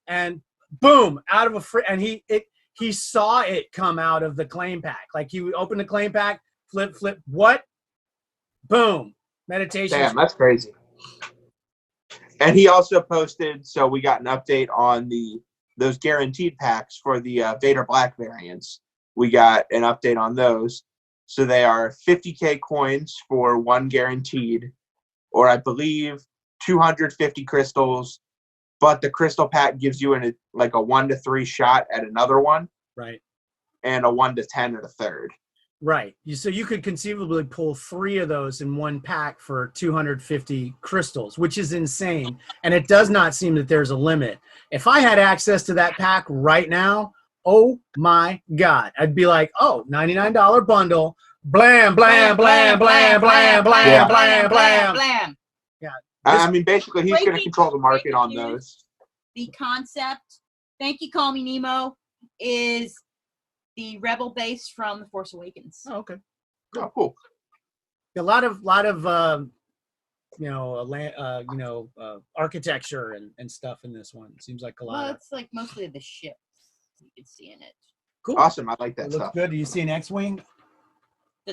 and boom, out of and he saw it come out of the claim pack. Like he would open the claim pack, flip, what? Boom, meditation.
Damn, that's crazy. And he also posted, so we got an update on those guaranteed packs for the Vader Black variants. We got an update on those. So they are 50K coins for 1 guaranteed, or I believe 250 crystals, but the crystal pack gives you a 1 to 3 shot at another one.
Right.
And a 1 to 10 at a third.
Right. So you could conceivably pull 3 of those in one pack for 250 crystals, which is insane. And it does not seem that there's a limit. If I had access to that pack right now, oh my God, I'd be like, oh, $99 bundle, blam, blam, blam, blam, blam, blam, blam, blam.
blam.
Yeah.
I mean, basically, he's going to
Breaking-
control the market on
breaking
those.
The concept, thank you, Call Me Nemo, is the rebel base from The Force Awakens.
Oh, okay.
Oh, cool.
A lot of architecture and stuff in this one. It seems like a lot.
Well,
Of,
it's like mostly the ships you can see in it.
cool.
Awesome. I like
It
that
looks
stuff.
good. Do you see an X-wing?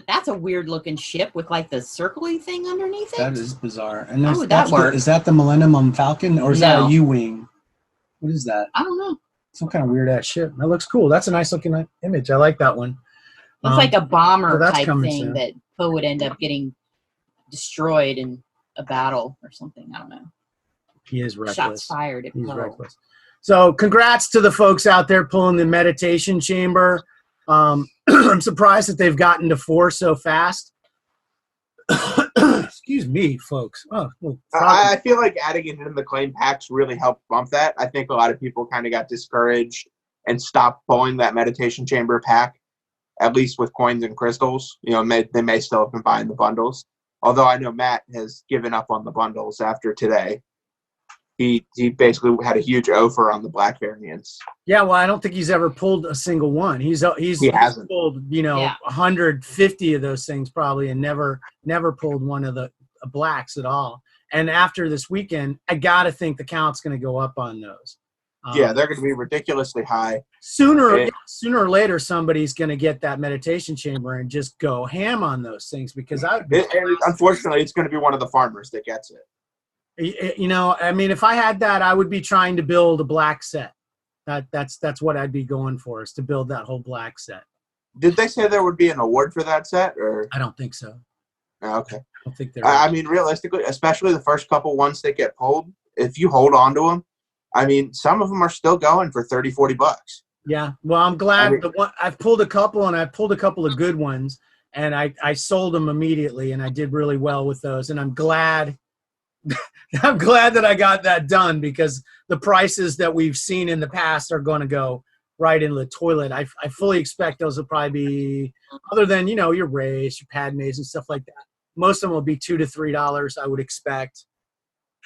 That's a weird looking ship with like the circly thing underneath it.
That is bizarre. And
How would that work?
Is that the Millennium Falcon or is that
No.
a U-wing? What is that?
I don't know.
Some kind of weird ass ship. That looks cool. That's a nice looking image. I like that one.
Looks like a bomber
well, that's
type
coming
thing
soon.
that Poe would end up getting destroyed in a battle or something. I don't know.
He is reckless.
Shots fired at
He's
Poe.
reckless. So congrats to the folks out there pulling the meditation chamber. I'm surprised that they've gotten to 4 so fast. Excuse me, folks. Oh, well,
I feel like adding it into the claim packs really helped bump that. I think a lot of people kind of got discouraged and stopped pulling that meditation chamber pack, at least with coins and crystals. You know, they may still have been buying the bundles. Although I know Matt has given up on the bundles after today. He basically had a huge offer on the black variants.
yeah, well, I don't think he's ever pulled a single one. He hasn't pulled,
Yeah.
150 of those things probably, and never pulled one of the blacks at all. And after this weekend, I gotta think the count's going to go up on those.
Yeah, they're going to be ridiculously high.
Sooner
Yeah.
or later, somebody's going to get that meditation chamber and just go ham on those things because
Unfortunately, it's going to be one of the farmers that gets it.
I mean, if I had that, I would be trying to build a black set. That's what I'd be going for, is to build that whole black set.
Did they say there would be an award for that set? Or
I don't think so.
okay.
I don't think there
I
is.
mean, realistically, especially the first couple ones that get pulled, if you hold on to them, I mean, some of them are still going for $30-$40.
Yeah. Well, I'm glad
I mean-
I've pulled a couple, and I pulled a couple of good ones, and I sold them immediately, and I did really well with those, and I'm glad. I'm glad that I got that done, because the prices that we've seen in the past are going to go right into the toilet. I fully expect those will probably be, other than, your Rays, your Padmes and stuff like that, most of them will be $2 to $3, I would expect.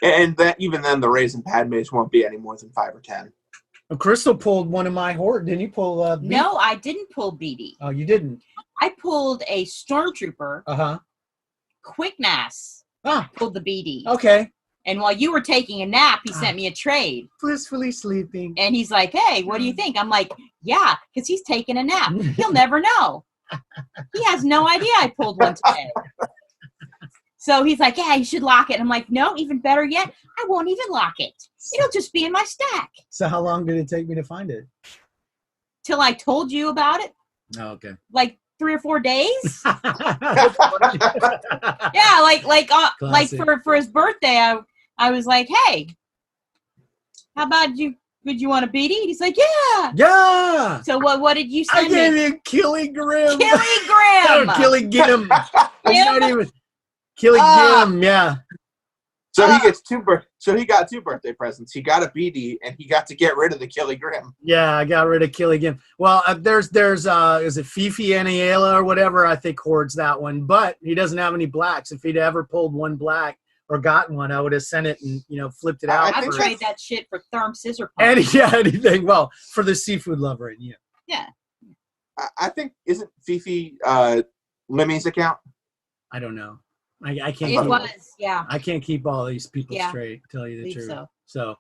And that even then, the Rays and Padmes won't be any more than 5 or 10.
Crystal pulled one of my Horde. Didn't you pull?
No, I didn't pull BD.
Oh, you didn't?
I pulled a Stormtrooper.
Uh-huh.
Quicknass
Ah,
pulled the BD.
okay.
And while you were taking a nap, he sent me a trade.
Blissfully sleeping.
And he's like, hey, what do you think? I'm like, yeah, because he's taking a nap. He'll never know. He has no idea I pulled one today. So he's like, yeah, you should lock it. I'm like, no, even better yet, I won't even lock it. It'll just be in my stack.
So how long did it take me to find it?
Till I told you about it,
Oh, okay.
like 3 or 4 days.
That's funny.
Yeah, like
Classic.
for his birthday, I was like, hey, how about would you want a BD? He's like, yeah.
Yeah.
So what did you
I
send
gave
me?
you Killy Grim.
Killy Grim.
Killy Gim. It's not even Killy
Ah.
Gim. Yeah.
So he gets So he got 2 birthday presents. He got a BD, and he got to get rid of the Killy Grim.
Yeah, I got rid of Killy Gim. Well, there's is it Fifi Aniela or whatever? I think hoards that one, but he doesn't have any blacks. If he'd ever pulled one black or gotten one, I would have sent it and flipped it out.
I
I'd
think
trade that shit for Therm Scissor Punch.
Anything. Well, for the seafood lover in you.
Yeah.
I think, isn't Fifi Limmy's account?
I don't know. I can't.
It
keep,
was, yeah.
I can't keep all these people
Yeah.
straight. Tell you the
Believe
truth.
so.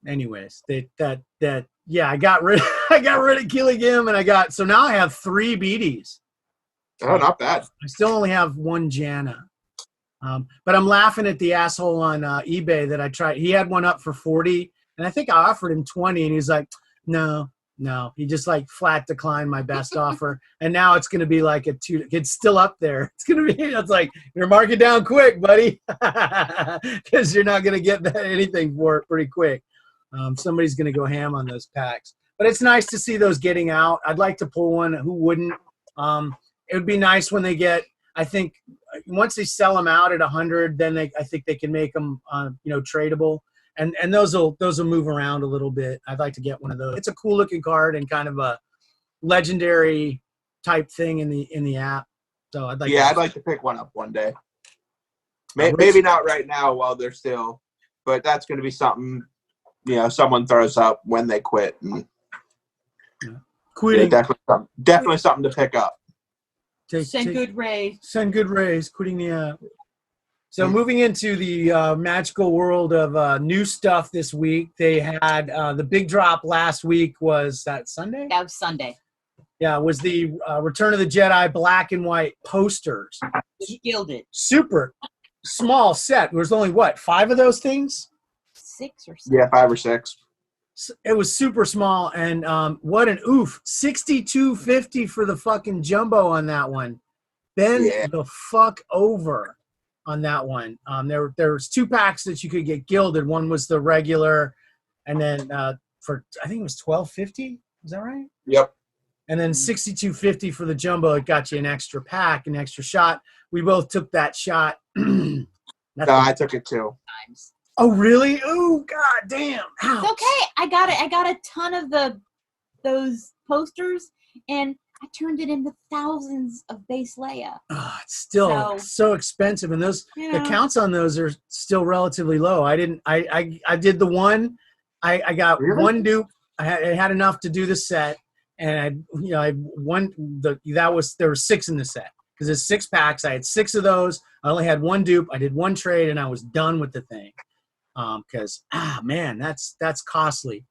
Anyways, I got rid of Killy Gim, and so now I have 3 BDs.
Oh, not bad.
I still only have 1 Jana. But I'm laughing at the asshole on eBay that I tried. He had one up for 40, and I think I offered him 20, and he's like, no. He just flat declined my best offer, and now it's going to be like a 2. It's still up there. It's going to be. It's like, you're mark it down quick, buddy, because you're not going to get anything for it pretty quick. Somebody's going to go ham on those packs. But it's nice to see those getting out. I'd like to pull one. Who wouldn't? It would be nice when they get, I think once they sell them out at 100, then I think they can make them, tradable. And those will move around a little bit. I'd like to get one of those. It's a cool looking card and kind of a legendary type thing in the app. So I'd like to pick one up one day. Maybe not right now while they're still, but that's going to be something, someone throws up when they quit. And quitting, definitely something to pick up.
Send good rays.
Quitting the app. So moving into the magical world of new stuff this week, they had the big drop last week. Was that Sunday?
That was Sunday.
Yeah, it was the Return of the Jedi black and white posters.
Gilded.
Super small set. There was only, 5 of those things?
6 or 6.
Yeah, 5 or 6.
It was super small, and what an oof. $62.50 for the fucking jumbo on that one. Bend the fuck over on that one. There was 2 packs that you could get gilded. One was the regular, and then for I think it was $12.50. Is that right?
Yep.
And then $62.50 for the jumbo. It got you an extra pack, an extra shot. We both took that shot.
I took it too.
Times.
Oh really? Oh god damn! Ouch.
It's okay. I got a ton of those posters, and I turned it into thousands of base Leia.
Oh, it's still so expensive, and those the counts on those are still relatively low. I did the one. I got one dupe. I had enough to do the set, and there were 6 in the set because there's 6 packs. I had 6 of those. I only had one dupe. I did one trade, and I was done with the thing. Because that's costly.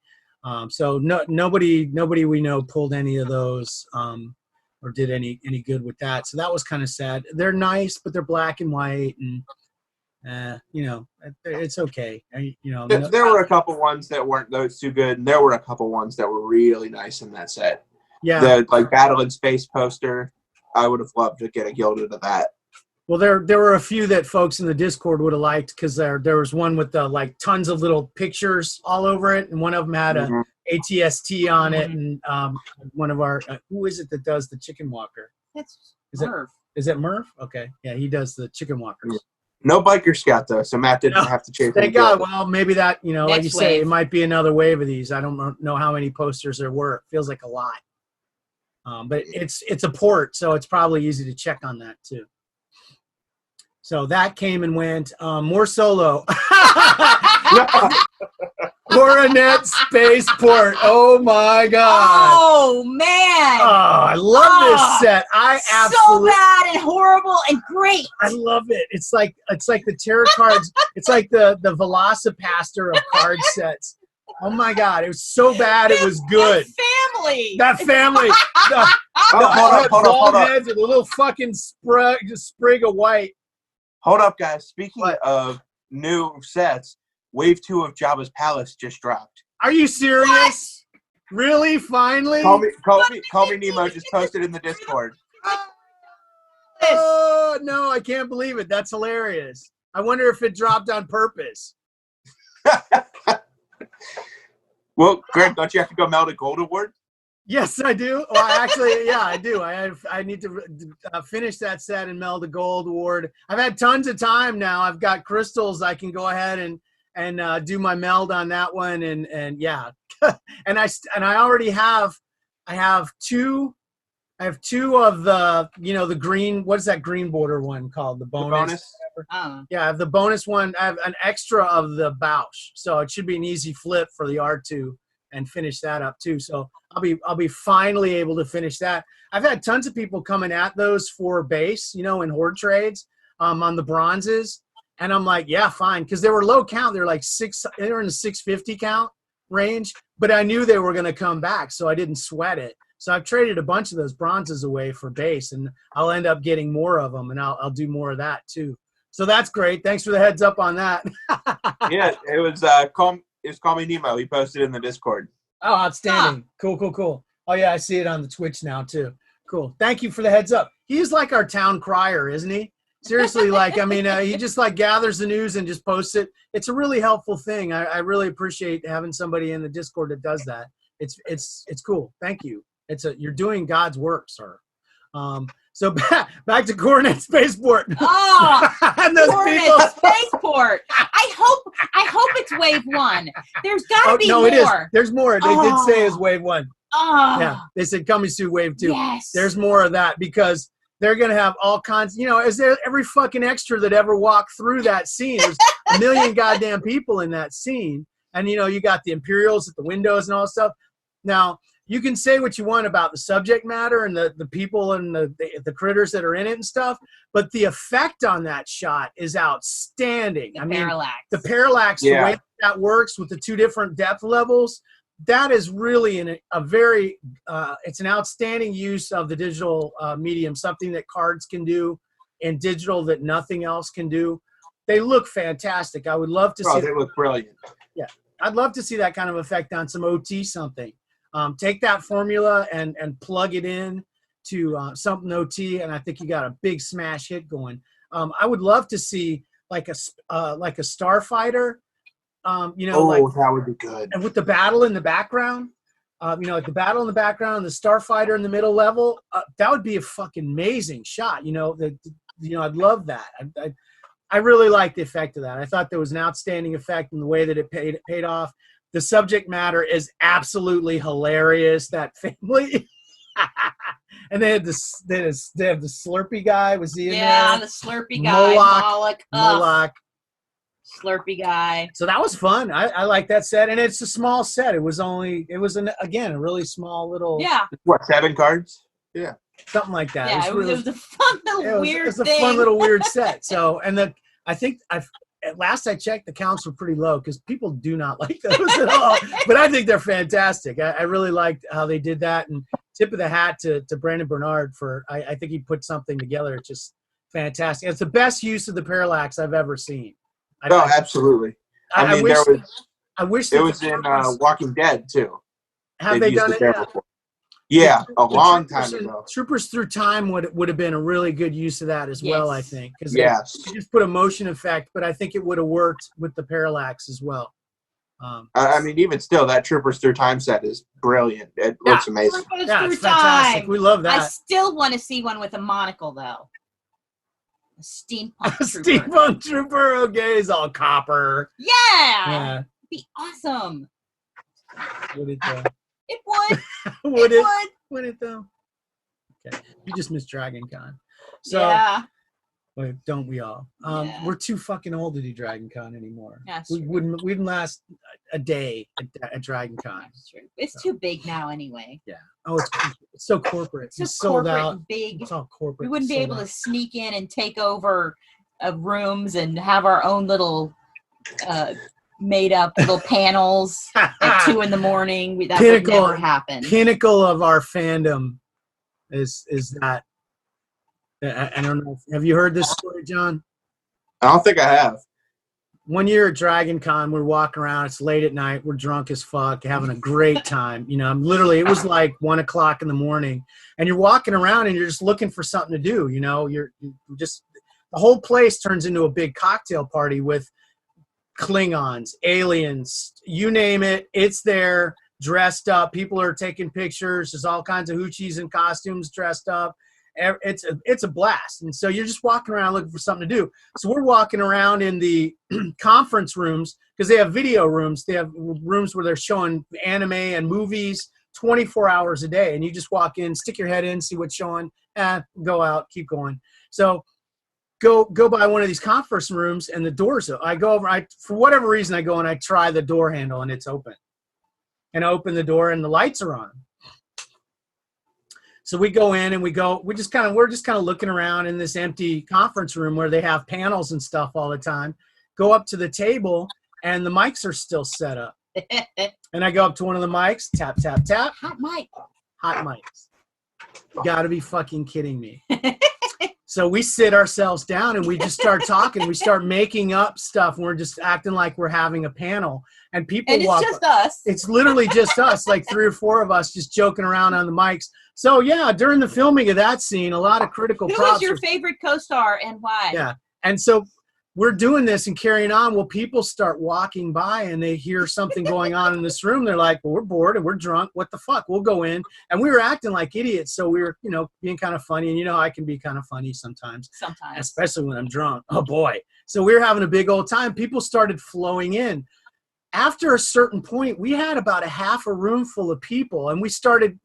So nobody we know pulled any of those or did any good with that. So that was kind of sad. They're nice, but they're black and white, and it's okay.
There were a couple ones that weren't those too good, and there were a couple ones that were really nice in that set.
Yeah,
the Battle in Space poster. I would have loved to get a gilded of that.
Well, there were a few that folks in the Discord would have liked because there was one with tons of little pictures all over it, and one of them had a ATST on it, and one of our who is it that does the chicken walker?
That's
Murph. Is it Murph? Okay, yeah, he does the chicken walkers.
No biker scout though, so Matt didn't have to chase.
Thank God. Well, maybe that like you say,
wave.
it might be another wave of these. I don't know how many posters there were. It feels like a lot, but it's a port, so it's probably easy to check on that too. So that came and went. More solo. Coronet Spaceport. Oh my God.
Oh man.
Oh, I love this set. I absolutely
so bad and horrible and great.
I love it. It's like the tarot cards. It's like the Velocipaster of card sets. Oh my God. It was so bad it was good. That family. Hold up. Heads with a little fucking sprig of white.
Hold up, guys. Speaking of new sets, Wave 2 of Jabba's Palace just dropped.
Are you serious? What? Really? Finally?
Call me Nemo just posted in the Discord.
Oh, no, I can't believe it. That's hilarious. I wonder if it dropped on purpose.
Well, Greg, don't you have to go meld a gold award?
Yes, I do. Well, actually, yeah, I do. I need to finish that set and meld a gold award. I've had tons of time now. I've got crystals. I can go ahead and do my meld on that one. And yeah, and I already have. I have two of the the green. What is that green border one called? The bonus. Yeah, I have the bonus one. I have an extra of the Bausch, so it should be an easy flip for the R2 and finish that up too. So I'll be finally able to finish that. I've had tons of people coming at those for base, in horde trades, on the bronzes, and I'm like, yeah, fine, because they were low count. They're like they were in the 650 count range, but I knew they were going to come back, so I didn't sweat it. So I've traded a bunch of those bronzes away for base, and I'll end up getting more of them, and I'll do more of that too. So that's great. Thanks for the heads up on that.
Yeah, it was Call Me Nemo. He posted in the Discord.
Oh, outstanding. Cool. Oh, yeah, I see it on the Twitch now, too. Cool. Thank you for the heads up. He's like our town crier, isn't he? Seriously, he just gathers the news and just posts it. It's a really helpful thing. I really appreciate having somebody in the Discord that does that. It's cool. Thank you. You're doing God's work, sir. So back to Coronet Spaceport.
Oh,
And those
Coronet
people.
Spaceport. I hope it's wave 1. There's got to be
no,
more.
it is. There's more. They did say it's wave 1.
Oh,
Yeah, they said coming soon wave 2.
yes.
There's more of that because they're going to have all kinds, is there every fucking extra that ever walked through that scene. There's a million goddamn people in that scene. And, you got the Imperials at the windows and all that stuff. Now, you can say what you want about the subject matter and the people and the critters that are in it and stuff, but the effect on that shot is outstanding.
Parallax.
The parallax, the way that works with the 2 different depth levels, that is really a very, it's an outstanding use of the digital medium, something that cards can do in digital that nothing else can do. They look fantastic. I would love to see.
They look brilliant.
Yeah, I'd love to see that kind of effect on some OT something. Take that formula and plug it in to something OT, and I think you got a big smash hit going. I would love to see like a Starfighter.
That would be good.
And with the battle in the background, like the battle in the background, the Starfighter in the middle level, that would be a fucking amazing shot. I'd love that. I really like the effect of that. I thought there was an outstanding effect in the way that it paid off. The subject matter is absolutely hilarious. That family, and they have the Slurpee guy. Was he in there?
Yeah, the Slurpee guy,
Moloch.
Slurpee guy.
So that was fun. I like that set, and it's a small set. It was a really small little.
Yeah.
What, 7 cards? Yeah.
Something like that.
Yeah, it was a fun little weird thing.
It's a fun little weird set. So, and I think at last I checked, the counts were pretty low because people do not like those at all. But I think they're fantastic. I really liked how they did that. And tip of the hat to Brandon Bernard for, I think he put something together. It's just fantastic. It's the best use of the parallax I've ever seen.
Absolutely. I wish it was in Walking Dead too.
Have they done it?
Yeah, a long time ago.
Troopers Through Time would have been a really good use of that as well, I think. Because you just put a motion effect, but I think it would have worked with the parallax as well.
Even still, that Troopers Through Time set is brilliant. It looks amazing.
Yeah, it's fantastic. We love that.
I still want to see one with a monocle, though. A steampunk trooper.
Steampunk trooper, okay, he's all copper.
Yeah! It'd be awesome.
Would it though?
It would.
Would it though? Okay. You just missed Dragon Con. So wait, don't we all? We're too fucking old to do Dragon Con anymore. We wouldn't last a day at Dragon Con.
That's true. It's too big now anyway.
Yeah. Oh, it's so corporate.
It's
sold
corporate
out.
And big.
It's all corporate.
We wouldn't be able to sneak in and take over rooms and have our own little made up little panels at 2 a.m. That would never happen.
Pinnacle of our fandom is that. I don't know. Have you heard this story, John?
I don't think I have.
One year at Dragon Con, we're walking around. It's late at night. We're drunk as fuck, having a great time. It was like 1 o'clock in the morning, and you're walking around and you're just looking for something to do. You're just, the whole place turns into a big cocktail party with Klingons, aliens, you name it. It's there, dressed up. People are taking pictures. There's all kinds of hoochies and costumes dressed up. It's a blast. And so you're just walking around looking for something to do. So we're walking around in the conference rooms because they have video rooms. They have rooms where they're showing anime and movies 24 hours a day. And you just walk in, stick your head in, see what's showing, go out, keep going. So go by one of these conference rooms and the doors. I go over, for whatever reason, I go and I try the door handle and it's open. And I open the door and the lights are on. So we go in and we're just kind of looking around in this empty conference room where they have panels and stuff all the time. Go up to the table and the mics are still set up. And I go up to one of the mics, tap, tap, tap.
Hot mic.
Hot mics. You gotta be fucking kidding me. So we sit ourselves down and we just start talking. We start making up stuff and we're just acting like we're having a panel. And people walk.
It's just us.
It's literally just us, like 3 or 4 of us just joking around on the mics. So yeah, during the filming of that scene, a lot of critical props.
Who was your favorite co-star and why?
Yeah. And so we're doing this and carrying on. Well, people start walking by and they hear something going on in this room. They're like, well, we're bored and we're drunk. What the fuck? We'll go in. And we were acting like idiots. So we were, being kind of funny. And I can be kind of funny sometimes. Especially when I'm drunk. Oh boy. So we were having a big old time. People started flowing in. After a certain point, we had about a half a room full of people, and we started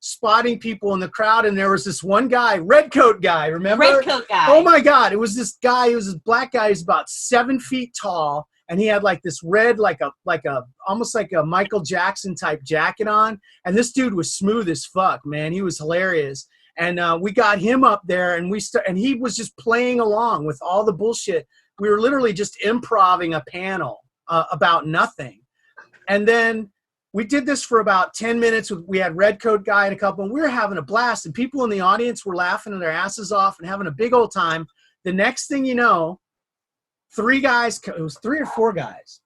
spotting people in the crowd. And there was this one guy, red coat guy, remember?
Red coat guy.
Oh my God! It was this guy. He was this black guy. He's about 7 feet tall, and he had like this red, like a almost like a Michael Jackson type jacket on. And this dude was smooth as fuck, man. He was hilarious. And we got him up there, and and he was just playing along with all the bullshit. We were literally just improvising a panel. About nothing. And then we did this for about 10 minutes. We had red coat guy and a couple, and we were having a blast, and people in the audience were laughing their asses off and having a big old time. The next thing you know, 3 guys, it was 3 or 4 guys.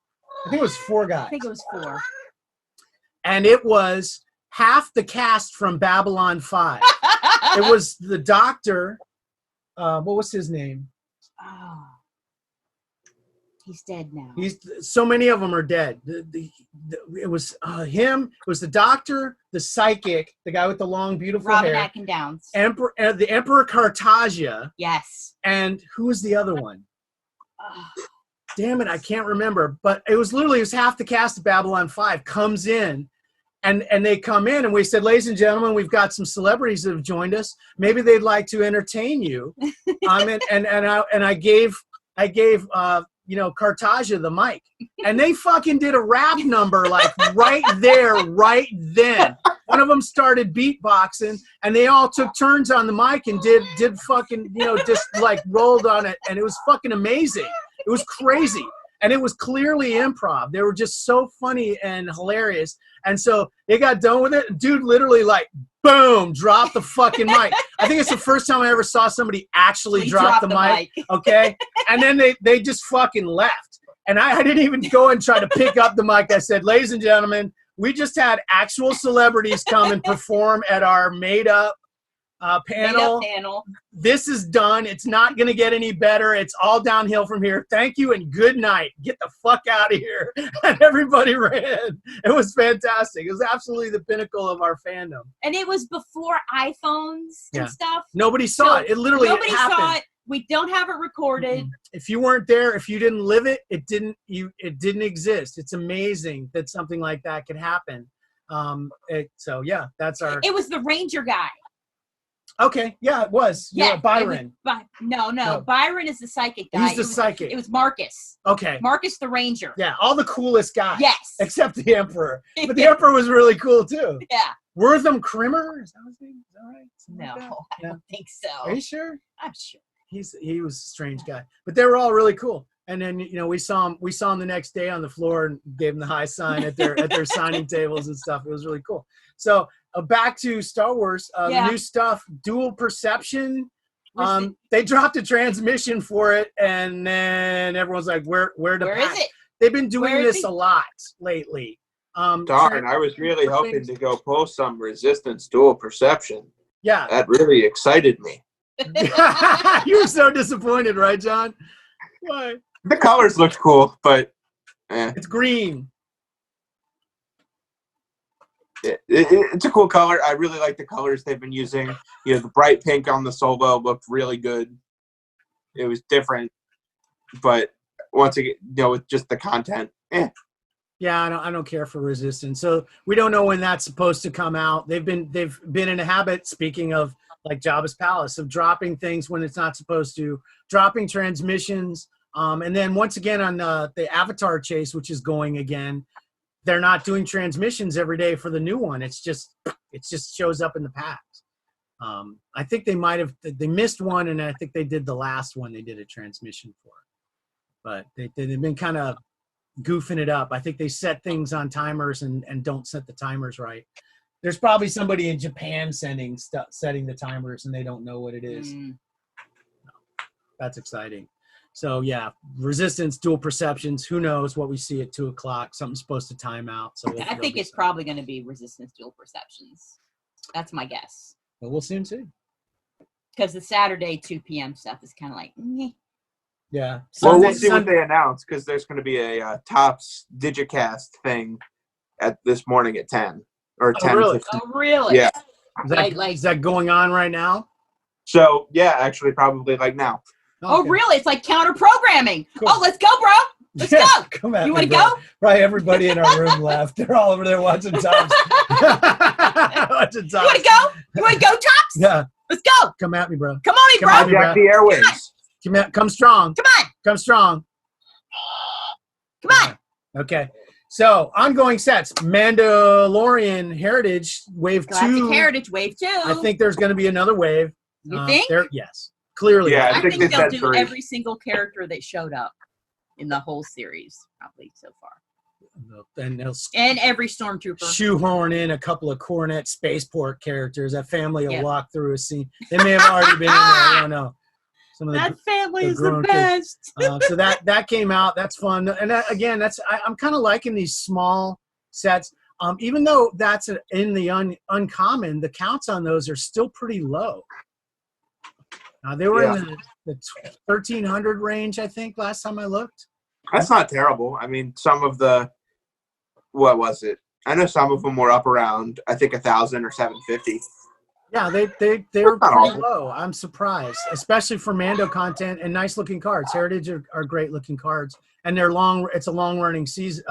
I think it was 4 guys.
I think it was 4.
And it was half the cast from Babylon 5. It was the doctor. What was his name?
Oh. He's dead now.
So many of them are dead. It was him. It was the doctor, the psychic, the guy with the long, beautiful
Robin
hair.
Atkin Downs.
The Emperor Cartagia.
Yes.
And who was the other one? Damn it, I can't remember. But it was half the cast of Babylon 5 comes in, and they come in, and we said, ladies and gentlemen, we've got some celebrities that have joined us. Maybe they'd like to entertain you. I gave Cartagia the mic, and they fucking did a rap number like right there, right then. One of them started beatboxing, and they all took turns on the mic and did fucking, just like rolled on it, and it was fucking amazing. It was crazy, and it was clearly improv. They were just so funny and hilarious, and so they got done with it. Dude literally like, boom, dropped the fucking mic. I think it's the first time I ever saw somebody actually drop the mic. Okay. And then they just fucking left. And I didn't even go and try to pick up the mic. I said, ladies and gentlemen, we just had actual celebrities come and perform at our made up panel. This is done. It's not going to get any better. It's all downhill from here. Thank you and good night. Get the fuck out of here. And everybody ran. It was fantastic. It was absolutely the pinnacle of our fandom.
And it was before iPhones and stuff.
Nobody saw it. It literally
nobody
happened.
saw it. We don't have it recorded.
If you weren't there, if you didn't live it, it didn't exist. It's amazing that something like that could happen. So yeah, that's our.
It was the Ranger guy.
Okay, yeah, it was. Yeah, Byron.
No. Byron is the psychic guy.
He's the psychic.
It was Marcus.
Okay.
Marcus the Ranger.
Yeah, all the coolest guys.
Yes.
Except the Emperor. But the Emperor was really cool, too.
Yeah.
Wortham Krimmer? Is that his name? Is that right?
Something like that? I don't think so.
Are you sure?
I'm sure.
He was a strange guy. But they were all really cool. And then, we saw him the next day on the floor and gave him the high sign at their signing tables and stuff. It was really cool. So back to Star Wars, the new stuff, dual perception. They dropped a transmission for it, and then everyone's like, where is it? They've been doing this a lot lately.
Darn, I was really hoping to go pull some Resistance dual perception.
Yeah.
That really excited me.
You were so disappointed, right, John? Why?
The colors looked cool, but
it's green.
It's a cool color. I really like the colors they've been using. The bright pink on the Solo looked really good. It was different, but once again, with just the content,
Yeah, I don't care for Resistance. So we don't know when that's supposed to come out. They've been in a habit, speaking of like Jabba's Palace, of dropping things when it's not supposed to, dropping transmissions. And then once again on the Avatar chase, which is going again, they're not doing transmissions every day for the new one. It just shows up in the packs. I think they missed one, and I think they did the last one. They did a transmission for, but they've been kind of goofing it up. I think they set things on timers and don't set the timers right. There's probably somebody in Japan setting the timers, and they don't know what it is. That's exciting. So yeah, Resistance, dual perceptions. Who knows what we see at 2:00? Something's supposed to time out. So
I think it's probably going to be Resistance dual perceptions. That's my guess.
But we'll soon see.
Because the Saturday 2 p.m. stuff is kind of like, meh.
Yeah.
Well,
Sunday,
we'll see what they announce because there's going to be a Topps Digicast thing at this morning at 10 or 10.
really?
Oh, really?
Yeah.
Is that going on right now?
So yeah, actually, probably like now.
Oh,
Okay.
really? It's like counter programming.
Cool.
Oh, let's go, bro. Let's
Yeah,
go.
Come at
You
me,
want to
bro.
go?
Probably everybody in our room left. They're all over there watching Tops. Watching
You want to
Tops.
go? You want to go, Tops?
Yeah.
Let's go.
Come at me, bro.
Come on, in,
Come
bro.
on,
Hijack the airwaves.
Come strong.
Come on.
Come strong.
Come on.
Okay. So ongoing sets. Mandalorian Heritage Wave
Galactic
2.
Heritage Wave 2.
I think there's going to be another wave.
You think?
Yes. Clearly.
Yeah,
I think
they
they'll
said
do
3.
every single character that showed up in the whole series, probably so far.
And they'll
And every stormtrooper.
shoehorn in a couple of Cornet Spaceport characters. That family will
Yeah.
walk through a scene. They may have already been in there. I don't know. Some of
That family
the
is the
grown kids.
best.
So that came out. That's fun. And again, I'm kind of liking these small sets. Even though that's in the uncommon, the counts on those are still pretty low. They were in the 1,300 range, I think, last time I looked.
That's not terrible. I mean, some of the what was it? I know some of them were up around I think 1,000 or 750.
Yeah, they were
not
pretty
awful.
low. I'm surprised, especially for Mando content and nice looking cards. Heritage are great looking cards, and they're long. It's a long running series,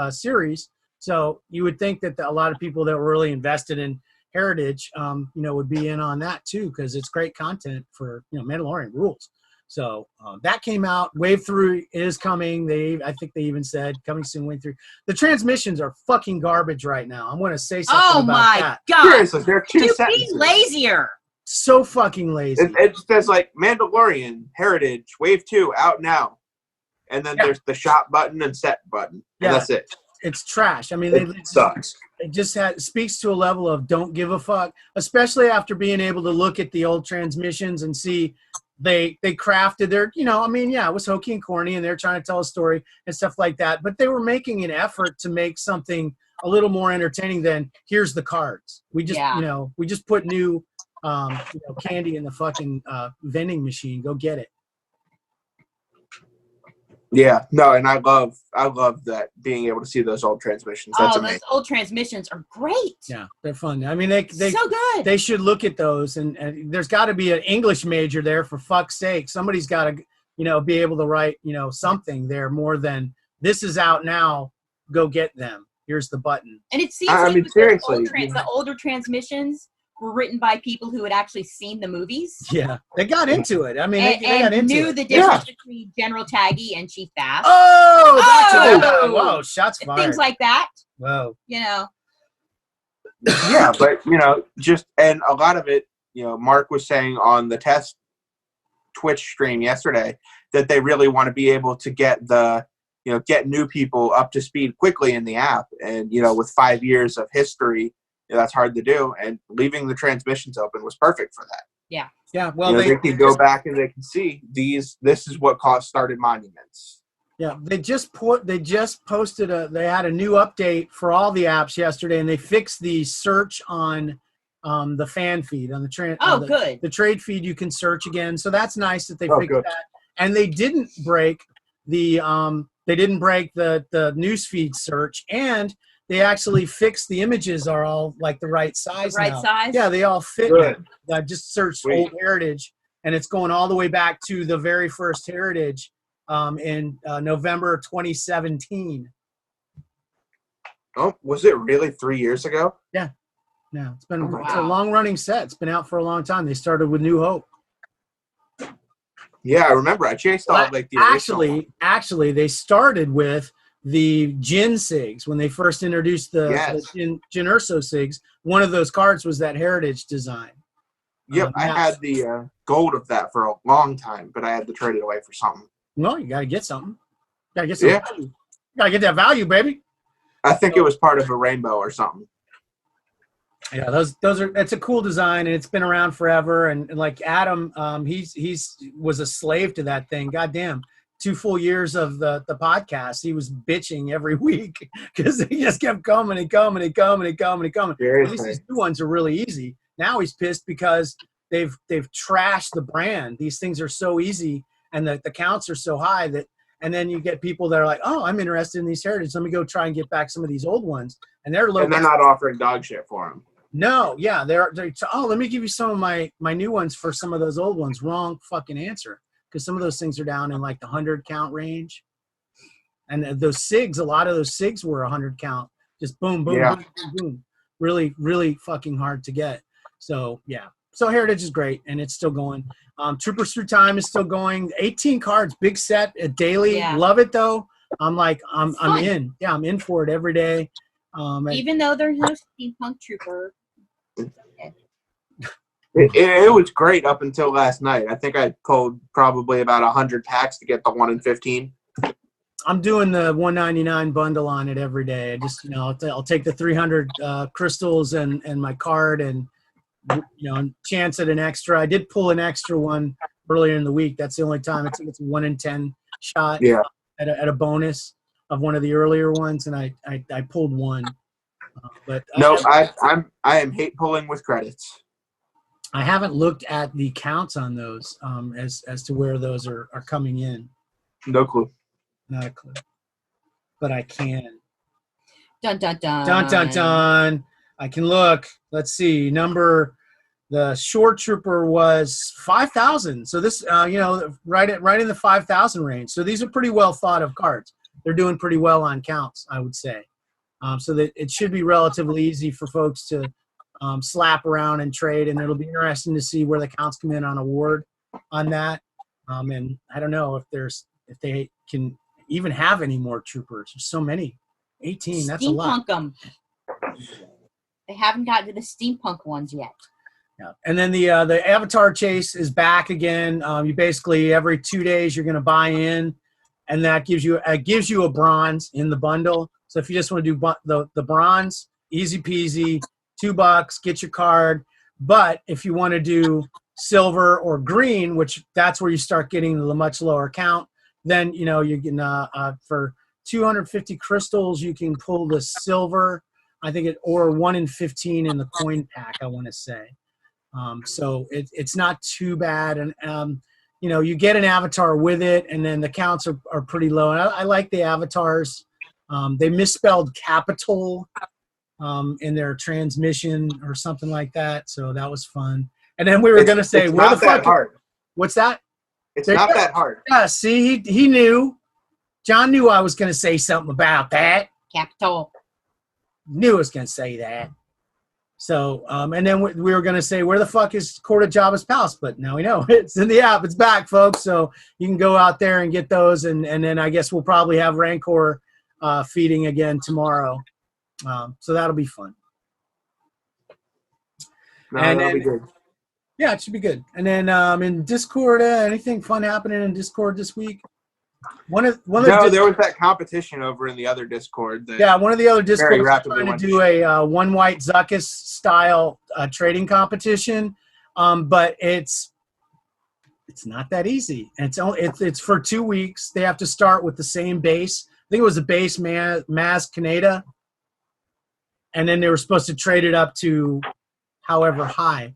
so you would think that a lot of people that were really invested in Heritage, would be in on that too because it's great content for Mandalorian rules. So that came out. Wave 3 is coming. I think they even said coming soon. Wave 3. The transmissions are fucking garbage right now. I'm going to say something about that.
God.
Seriously, there are 2
You
sentences.
be lazier.
So fucking lazy.
It just says like Mandalorian Heritage Wave 2 out now, and then there's the shop button and set button, and that's it.
It's trash. I mean,
It sucks.
it just speaks to a level of don't give a fuck, especially after being able to look at the old transmissions and see they crafted their, it was hokey and corny and they're trying to tell a story and stuff like that, but they were making an effort to make something a little more entertaining than here's the cards. We just, we just put new, candy in the fucking vending machine. Go get it.
Yeah, no, and I love that being able to see those old transmissions. That's amazing.
Those old transmissions are great.
Yeah, they're fun. I mean, they
so good.
They should look at those, and there's got to be an English major there for fuck's sake. Somebody's got to, be able to write, something there more than this is out now. Go get them. Here's the button.
And it seems
seriously,
the older transmissions were written by people who had actually seen the movies.
Yeah, they got into it. I mean, they
and
got into
knew
it.
the difference between General Taggy and Chief Bass.
Whoa, shots fired.
Things like that.
Whoa.
Yeah, but just and a lot of it, Mark was saying on the test Twitch stream yesterday that they really want to be able to get get new people up to speed quickly in the app, and with 5 years of history, that's hard to do. And leaving the transmissions open was perfect for that.
Yeah.
Yeah. Well,
they can go back and they can see this is what started Monuments.
Yeah, they just posted they had a new update for all the apps yesterday, and they fixed the search on the fan feed on the
good.
The trade feed. You can search again, so that's nice that they fixed
good.
that. And they didn't break the news feed search, and they actually fixed the images are all like the right size.
Size.
Yeah, they all fit.
Good.
I just searched
Sweet.
old Heritage, and it's going all the way back to the very first Heritage. In November 2017.
Oh, was it really 3 years ago?
Yeah, it's been
Oh,
it's a
wow.
long running set. It's been out for a long time. They started with New Hope.
Yeah, I remember. I chased all like the original.
Actually, they started with the Jin Sigs when they first introduced the Jin Urso Sigs. One of those cards was that Heritage design.
Yep, I had the gold of that for a long time, but I had to trade it away for something.
Well, you got to get something. Got to get some value. You got to get that value, baby.
I think it was part of a rainbow or something.
Yeah, those are. It's a cool design, and it's been around forever. And like Adam, he's was a slave to that thing. Goddamn, 2 full years of the podcast, he was bitching every week because he just kept coming and coming and coming and coming and coming. At least these new ones are really easy. Now he's pissed because they've trashed the brand. These things are so easy. and the counts are so high that, and then you get people that are like, oh, I'm interested in these heritage. Let me go try and get back some of these old ones, and they're low.
And they're not offering dog shit for them.
No, yeah, they're oh, let me give you some of my new ones for some of those old ones. Wrong fucking answer, because some of those things are down in like the 100 count range, and those SIGs, a lot of those SIGs were 100 count, just boom, boom,
Yeah.
boom, boom, boom, really, really fucking hard to get. So yeah, so heritage is great, and it's still going. Troopers Through Time is still going. 18 cards, big set, daily.
Yeah.
Love it though. I'm
fun.
in. Yeah, I'm in for it every day. And-
Even though there's no steampunk trooper.
It was great up until last night. I think I pulled probably about 100 packs to get the 1 in 15.
I'm doing the 199 bundle on it every day. I just, I'll take the 300 crystals and my card and, chance at an extra. I did pull an extra one earlier in the week. That's the only time. I think it's a 1 in 10 shot at a bonus of one of the earlier ones, and I pulled one. But
No, I am hate pulling with credits.
I haven't looked at the counts on those as to where those are coming in.
No clue.
Not a clue. But I can.
Dun dun dun.
Dun dun dun. I can look. Let's see. The short trooper was 5,000. So this, right in the 5,000 range. So these are pretty well thought of cards. They're doing pretty well on counts, I would say. So that it should be relatively easy for folks to slap around and trade, and it'll be interesting to see where the counts come in on award on that. And I don't know if they can even have any more troopers. There's so many. 18, that's a lot.
Steampunk them. They haven't gotten to the steampunk ones yet.
Yeah. And then the avatar chase is back again. You basically every 2 days you're going to buy in, and that gives you a bronze in the bundle. So if you just want to do the bronze, easy peasy, $2, get your card. But if you want to do silver or green, which that's where you start getting the much lower count, then you can for 250 crystals you can pull the silver. I think or 1 in 15 in the coin pack, I want to say. So it's not too bad, and you get an avatar with it, and then the counts are pretty low. And I like the avatars. They misspelled capital in their transmission or something like that, so that was fun. And then we were going to say,
it's
where
not
the
that
fuck?
hard.
What's that?
It's
There
not
you go.
that hard.
Yeah, see, he knew. John knew I was going to say something about that.
Capital.
Knew I was going to say that. So, and then we were going to say, where the fuck is Court of Jabba's Palace? But now we know. It's in the app. It's back, folks. So you can go out there and get those. And then I guess we'll probably have Rancor feeding again tomorrow. So that'll be fun.
No,
And
that'll
then-
be good.
Yeah, it should be good. And then in Discord, anything fun happening in Discord this week? One of
No, there was that competition over in the other Discord.
one of the other Discords is
rapidly
trying to
went
do
to
a one white Zuckus style trading competition, but it's not that easy. And it's for 2 weeks. They have to start with the same base. I think it was a base Maz Canada, and then they were supposed to trade it up to however high.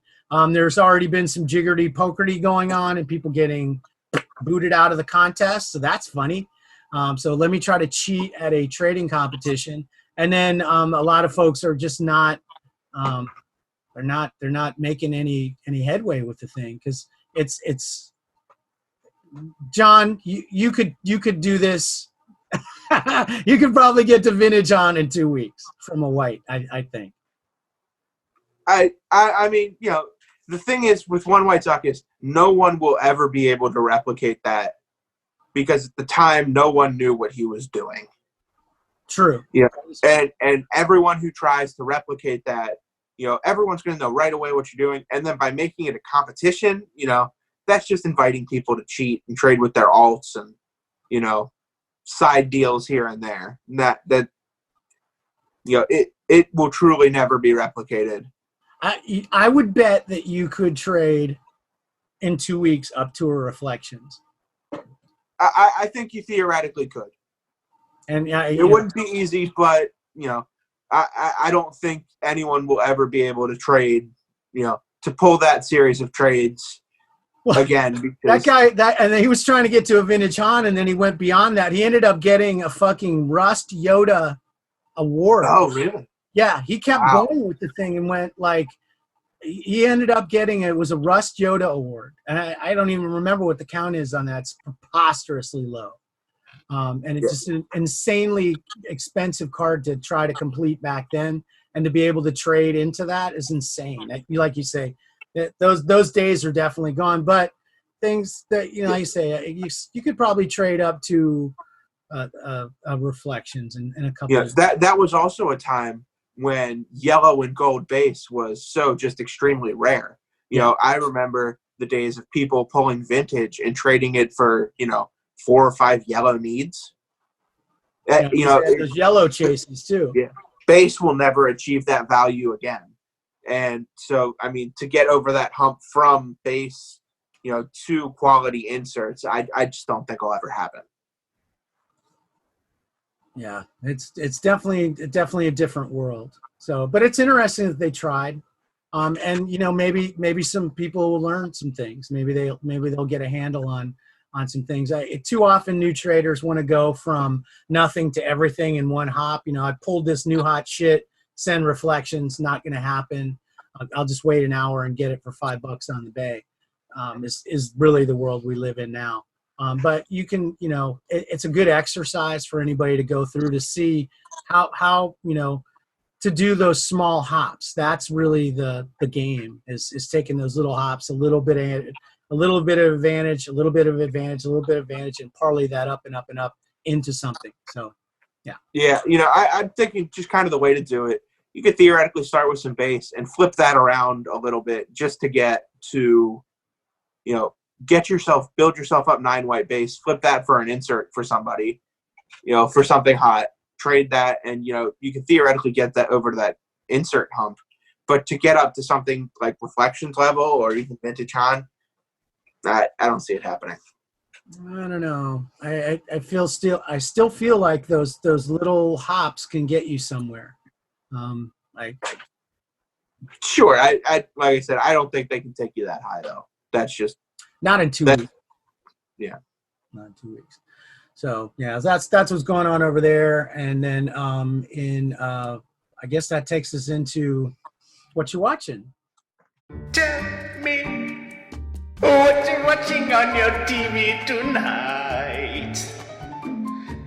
There's already been some jiggerty-pokerty going on and people getting booted out of the contest, so that's funny. So let me try to cheat at a trading competition. And then a lot of folks are just not they're not making any headway with the thing, because it's John, you could do this. You could probably get to vintage on in 2 weeks from a white, I think.
I mean, the thing is with one white Zuckus, no one will ever be able to replicate that, because at the time no one knew what he was doing.
True.
Yeah. And everyone who tries to replicate that, everyone's going to know right away what you're doing. And then by making it a competition, that's just inviting people to cheat and trade with their alts and, side deals here and there. And that it will truly never be replicated.
I would bet that you could trade in 2 weeks up to a Reflections.
I think you theoretically could.
And
it wouldn't be easy, but I don't think anyone will ever be able to trade, to pull that series of trades
Well,
again
that
because
guy, and then he was trying to get to a vintage Han, and then he went beyond that. He ended up getting a fucking Rust Yoda award.
oh really?
Yeah, he kept
Wow.
going with the thing and went like, he ended up getting, it was a Rust Yoda award. And I don't even remember what the count is on that. It's preposterously low. And it's just an insanely expensive card to try to complete back then. And to be able to trade into that is insane. Like you say, those days are definitely gone. But things that, you say, you could probably trade up to Reflections and a couple
Yes, that was also a time when yellow and gold base was so just extremely rare. I remember the days of people pulling vintage and trading it for 4 or 5 yellow needs.
Those yellow chases too.
Yeah, base will never achieve that value again. And so, I mean, to get over that hump from base, to quality inserts, I just don't think will ever happen.
Yeah, it's definitely a different world. So, but it's interesting that they tried, and maybe some people will learn some things. Maybe they'll get a handle on some things. Too often new traders want to go from nothing to everything in one hop. I pulled this new hot shit. Send Reflections, not going to happen. I'll just wait an hour and get it for $5 on the bay. Is really the world we live in now. But you can, it's a good exercise for anybody to go through to see how to do those small hops. That's really the game is taking those little hops, a little bit of advantage, a little bit of advantage, a little bit of advantage, and parlay that up and up and up into something. So, yeah.
Yeah, I'm thinking just kind of the way to do it. You could theoretically start with some base and flip that around a little bit just to get to, build yourself up 9 white base, flip that for an insert for somebody, for something hot, trade that, and, you can theoretically get that over to that insert hump. But to get up to something like Reflections level or even Vintage Han, I don't see it happening.
I don't know. I still feel like those little hops can get you somewhere.
Sure. I like I said, I don't think they can take you that high though. That's just
not in 2 weeks.
Yeah.
Not in 2 weeks. So yeah, that's what's going on over there. And then I guess that takes us into what you watching.
Tell me what you're watching on your TV tonight.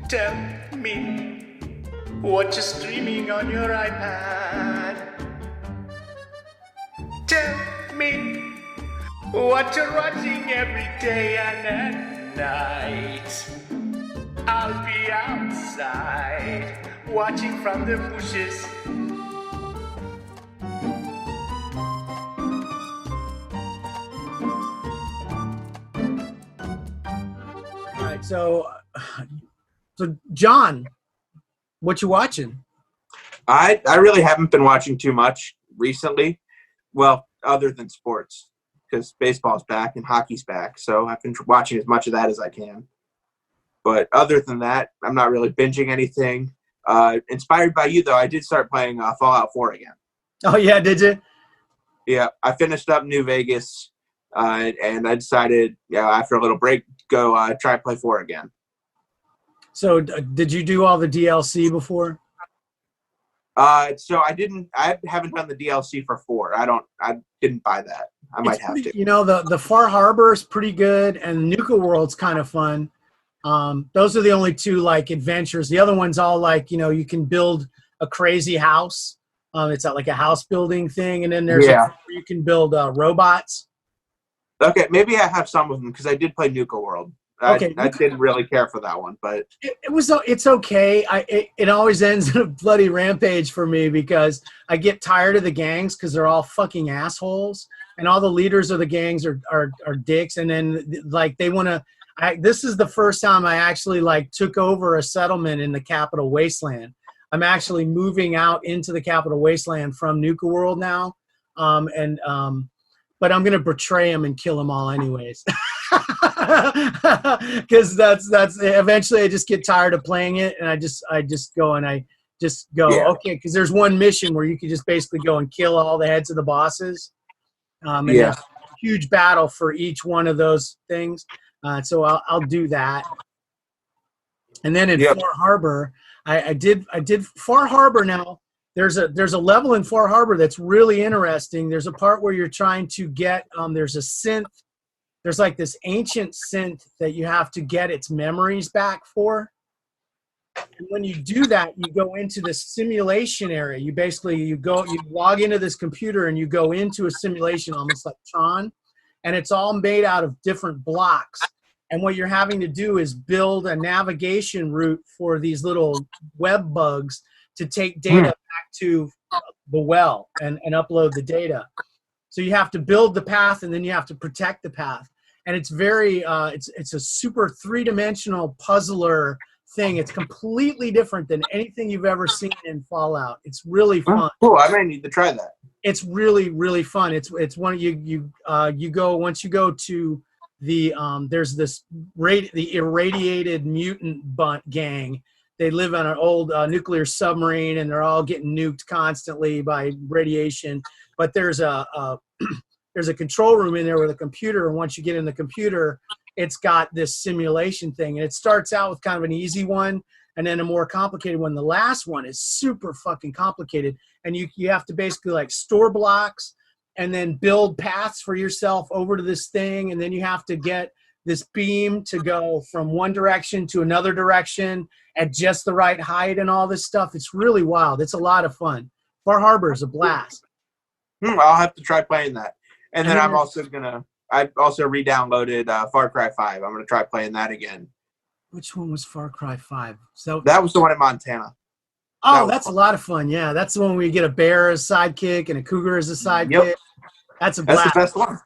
Tell me what you're streaming on your iPad. Tell me what you're watching every day and at night. I'll be outside watching from the bushes.
All right, so John, what you watching?
I really haven't been watching too much recently. Well, other than sports, because baseball's back and hockey's back. So I've been watching as much of that as I can. But other than that, I'm not really binging anything. Inspired by you, though, I did start playing Fallout 4 again.
Oh, yeah, did you?
Yeah, I finished up New Vegas, and I decided, after a little break, go try to play 4 again.
So did you do all the DLC before?
So I haven't done the DLC for 4. I didn't buy that. I might have to.
The Far Harbor is pretty good, and Nuka World's kind of fun. Those are the only 2 like adventures. The other one's all like, you can build a crazy house. It's like a house building thing, and then there's where you can build robots.
Okay, maybe I have some of them because I did play Nuka World.
Okay,
I didn't really care for that one, but
it's okay. It always ends in a bloody rampage for me because I get tired of the gangs because they're all fucking assholes, and all the leaders of the gangs are dicks, and then like they want to. This is the first time I actually like took over a settlement in the Capital Wasteland. I'm actually moving out into the Capital Wasteland from Nuka World now, but I'm gonna betray them and kill them all anyways. Because that's eventually I just get tired of playing it, and I just go okay, because there's one mission where you can just basically go and kill all the heads of the bosses, and huge battle for each one of those things. So I'll do that. And then in Far Harbor, I did Far Harbor. Now there's a level in Far Harbor that's really interesting. There's a part where you're trying to get there's a synth. There's like this ancient synth that you have to get its memories back for. And when you do that, you go into this simulation area. You log into this computer and you go into a simulation almost like Tron, and it's all made out of different blocks. And what you're having to do is build a navigation route for these little web bugs to take data back to the well and upload the data. So you have to build the path, and then you have to protect the path. And it's very, it's a super three-dimensional puzzler thing. It's completely different than anything you've ever seen in Fallout. It's really fun.
Cool. I might need to try that.
It's really, really fun. It's one you go once you go to the there's this the irradiated mutant bunt gang. They live on an old nuclear submarine, and they're all getting nuked constantly by radiation. But there's a there's a control room in there with a computer, and once you get in the computer, it's got this simulation thing. And it starts out with kind of an easy one, and then a more complicated one. The last one is super fucking complicated, and you have to basically like store blocks and then build paths for yourself over to this thing, and then you have to get this beam to go from one direction to another direction at just the right height and all this stuff. It's really wild. It's a lot of fun. Far Harbor is a blast.
I'll have to try playing that. And then I also re-downloaded Far Cry 5. I'm gonna try playing that again.
Which one was Far Cry 5? So
that was the one in Montana.
Oh, that's a lot of fun. Yeah, that's the one where you get a bear as a sidekick and a cougar as a sidekick.
Yep.
That's a blast.
That's the best one.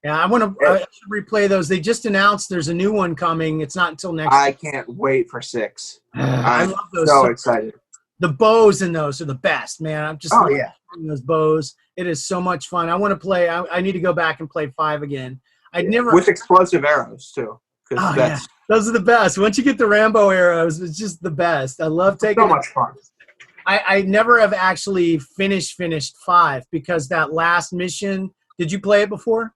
Yeah, I should replay those. They just announced there's a new one coming. It's not until next
I
week.
can't wait for 6.
I love those.
So excited.
The bows in those are the best, man. I'm just
loving
those bows. It is so much fun. I want to play. I need to go back and play 5 again.
With explosive arrows too.
Oh, yeah. Those are the best. Once you get the Rambo arrows, it's just the best. I love taking
so much fun.
I never have actually finished 5 because that last mission. Did you play it before?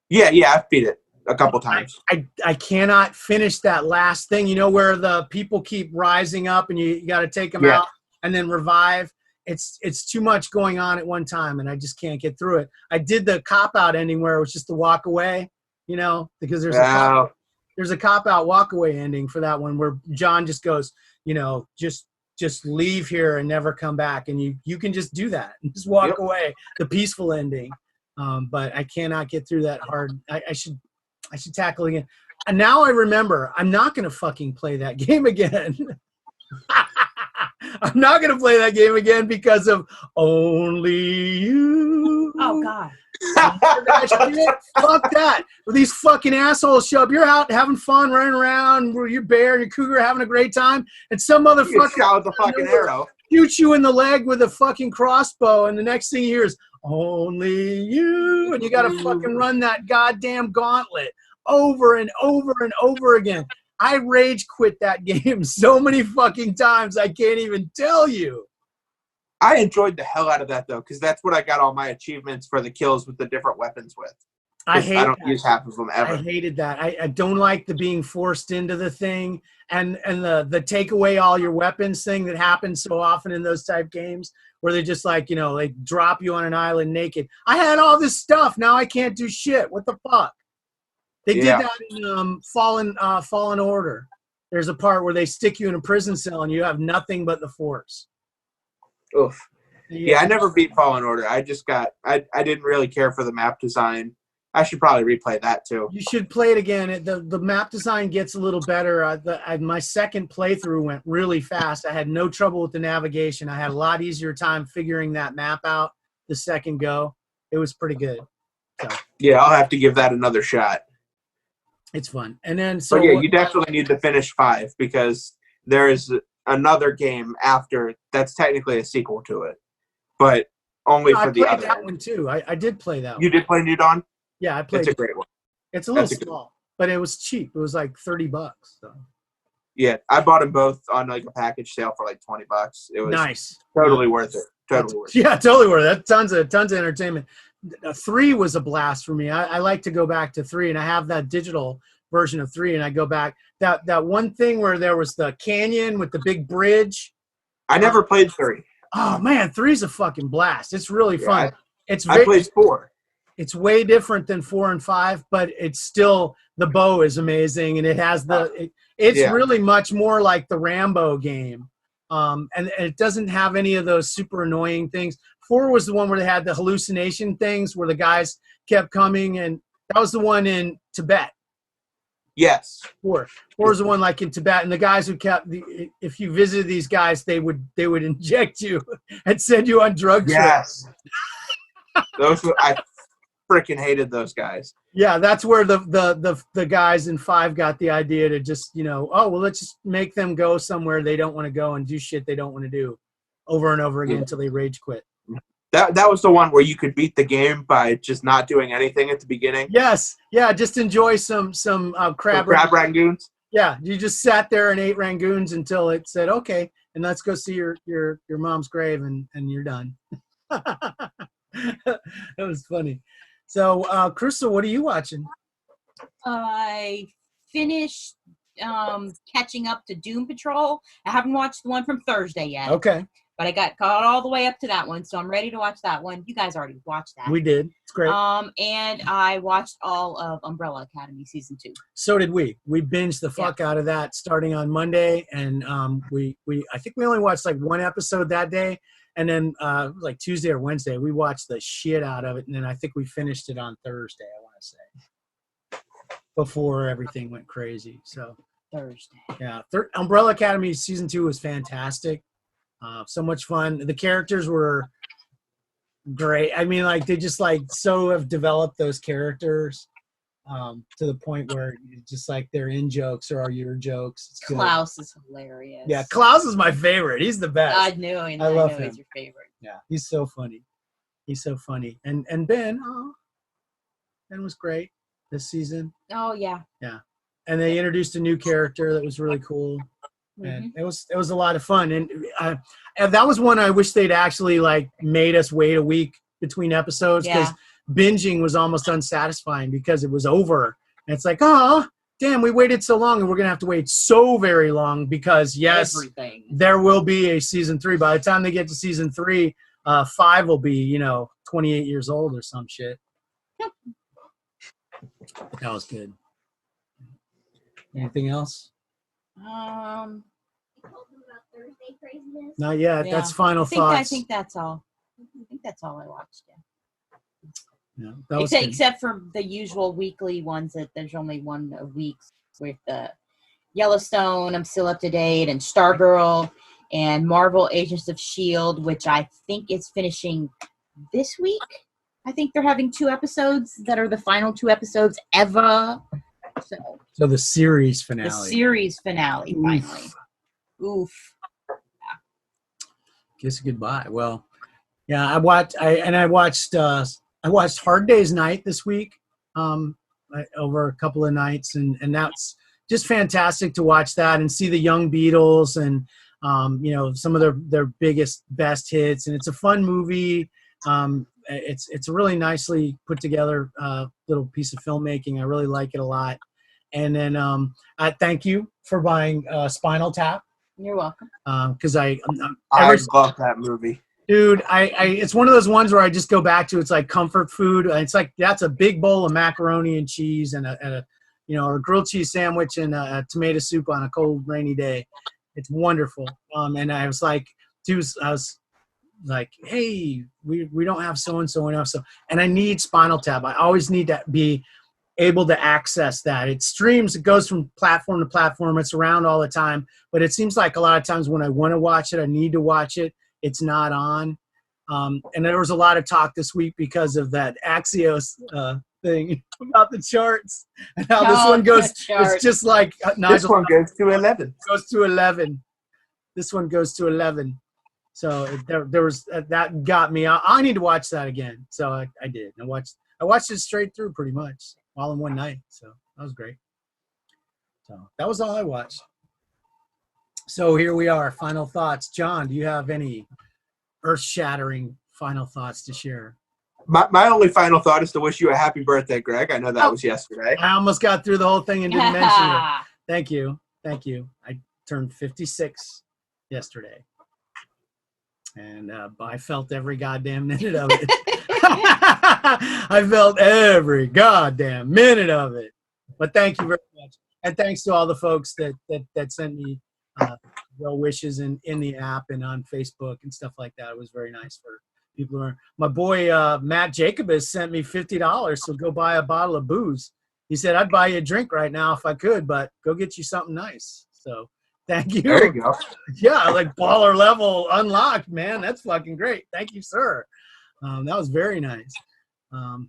Yeah, I've beat it a couple times.
I cannot finish that last thing. You know where the people keep rising up and you got to take them out and then revive. It's too much going on at one time, and I just can't get through it. I did the cop-out ending where it was just to walk away, because there's a cop-out walk-away ending for that one where John just goes, just leave here and never come back, and you can just do that and just walk away. The peaceful ending. But I cannot get through that hard. I should tackle again. And now I remember I'm not going to fucking play that game again. I'm not going to play that game again because of Only You.
Oh, God.
Fuck that. Well, these fucking assholes show up. You're out having fun, running around. Your bear and your cougar are having a great time. And some motherfucker
shot with a fucking arrow.
Shoots you in the leg with a fucking crossbow. And the next thing you hear is, Only You. And you got to fucking run that goddamn gauntlet over and over and over again. I rage quit that game so many fucking times I can't even tell you.
I enjoyed the hell out of that though, because that's what I got all my achievements for the kills with the different weapons with. I don't use half of them ever.
I hated that. I don't like the being forced into the thing and the take away all your weapons thing that happens so often in those type games where they just like, they drop you on an island naked. I had all this stuff. Now I can't do shit. What the fuck? They did that in Fallen Order. There's a part where they stick you in a prison cell and you have nothing but the Force.
Oof. Yeah, I never beat Fallen Order. I didn't really care for the map design. I should probably replay that too.
You should play it again. The map design gets a little better. My second playthrough went really fast. I had no trouble with the navigation. I had a lot easier time figuring that map out the second go. It was pretty good. So. Yeah,
I'll have to give that another shot.
It's fun. And then
you definitely need to finish 5 because there is another game after that's technically a sequel to it, but only for the other.
I played that one too. I did play that one.
You did play New Dawn?
Yeah, I played.
It's a great one.
It's a little small, but it was cheap. It was like $30. So.
Yeah, I bought them both on like a package sale for like $20. It was
nice.
Totally worth it. Totally worth it.
Yeah, totally worth it. Tons of entertainment. 3 was a blast for me. I like to go back to 3, and I have that digital version of 3, and I go back. That one thing where there was the canyon with the big bridge.
I never played 3.
Oh man, 3's a fucking blast. It's really fun.
I played 4.
It's way different than 4 and 5, but it's still, the bow is amazing, and it has it's really much more like the Rambo game. And it doesn't have any of those super annoying things. 4 was the one where they had the hallucination things where the guys kept coming, and that was the one in Tibet.
Yes.
4 is the one like in Tibet, and the guys who kept if you visited these guys, they would inject you and send you on drug trips.
Yes. I freaking hated those guys.
Yeah, that's where the guys in 5 got the idea to just, let's just make them go somewhere they don't want to go and do shit they don't want to do over and over again until they rage quit.
That was the one where you could beat the game by just not doing anything at the beginning.
Yes, yeah, just enjoy some crab
rangoons.
Yeah, you just sat there and ate rangoons until it said okay, and let's go see your mom's grave, and you're done. That was funny. So, Crystal, what are you watching?
I finished catching up to Doom Patrol. I haven't watched the one from Thursday yet.
Okay.
But I got caught all the way up to that one, so I'm ready to watch that one. You guys already watched that.
We did. It's great.
And I watched all of Umbrella Academy season 2.
So did we. We binged the fuck out of that starting on Monday, and we I think we only watched like one episode that day, and then like Tuesday or Wednesday we watched the shit out of it, and then I think we finished it on Thursday. I want to say before everything went crazy. So
Thursday.
Yeah, Umbrella Academy season 2 was fantastic. So much fun. The characters were great. I mean, like they just like so have developed those characters to the point where just like they're in jokes or are your jokes. It's good.
Klaus is hilarious.
Yeah, Klaus is my favorite. He's the best.
I knew him.
I love him.
He's your favorite.
Yeah, he's so funny. He's so funny. And Ben, Ben was great this season.
Oh yeah.
Yeah, and they introduced a new character that was really cool. And it was a lot of fun, and that was one I wish they'd actually like made us wait a week between episodes, because binging was almost unsatisfying because it was over, and it's like, oh damn, we waited so long, and we're gonna have to wait so very long because there will be a season 3. By the time they get to season 3, 5 will be 28 years old or some shit. That was good. Anything else? Not yet.
Yeah.
That's final thoughts.
I think that's all. I think that's all I watched.
Yeah, that was
except for the usual weekly ones that there's only one a week with Yellowstone. I'm still up to date, and Stargirl, and Marvel Agents of S.H.I.E.L.D., which I think is finishing this week. I think they're having 2 episodes that are the final 2 episodes ever.
So the series finale.
The series finale, finally. Oof.
Kiss goodbye. Well, yeah, I watched Hard Day's Night this week, over a couple of nights, and that's just fantastic to watch that and see the young Beatles and some of their biggest best hits, and it's a fun movie. It's a really nicely put together little piece of filmmaking. I really like it a lot. And then I thank you for buying Spinal Tap.
You're welcome.
Because I
love that movie,
dude. It's one of those ones where I just go back to. It's like comfort food. It's like that's a big bowl of macaroni and cheese and a grilled cheese sandwich and a tomato soup on a cold rainy day. It's wonderful. And I was like, hey, we don't have so and so enough. So, and I need Spinal Tap. I always need to be able to access that. It streams, it goes from platform to platform. It's around all the time, but it seems like a lot of times when I want to watch it, I need to watch it. It's not on. And there was a lot of talk this week because of that Axios thing about the charts and how this one goes. It's just like
this one goes to 11.
Goes to 11. This one goes to 11. So there was that got me. I need to watch that again. So I did. I watched it straight through pretty much all in one night. So that was great. So that was all I watched. So here we are. Final thoughts. John, do you have any earth-shattering final thoughts to share?
My only final thought is to wish you a happy birthday, Greg. I know that was yesterday.
I almost got through the whole thing and didn't mention it. Thank you. Thank you. I turned 56 yesterday. And I felt every goddamn minute of it. I felt every goddamn minute of it. But thank you very much. And thanks to all the folks that sent me well wishes in the app and on Facebook and stuff like that. It was very nice for people who are. My boy Matt Jacobus sent me $50, so go buy a bottle of booze. He said, I'd buy you a drink right now if I could, but go get you something nice. So thank you.
There you go.
Yeah, like baller level unlocked, man. That's fucking great. Thank you, sir. That was very nice.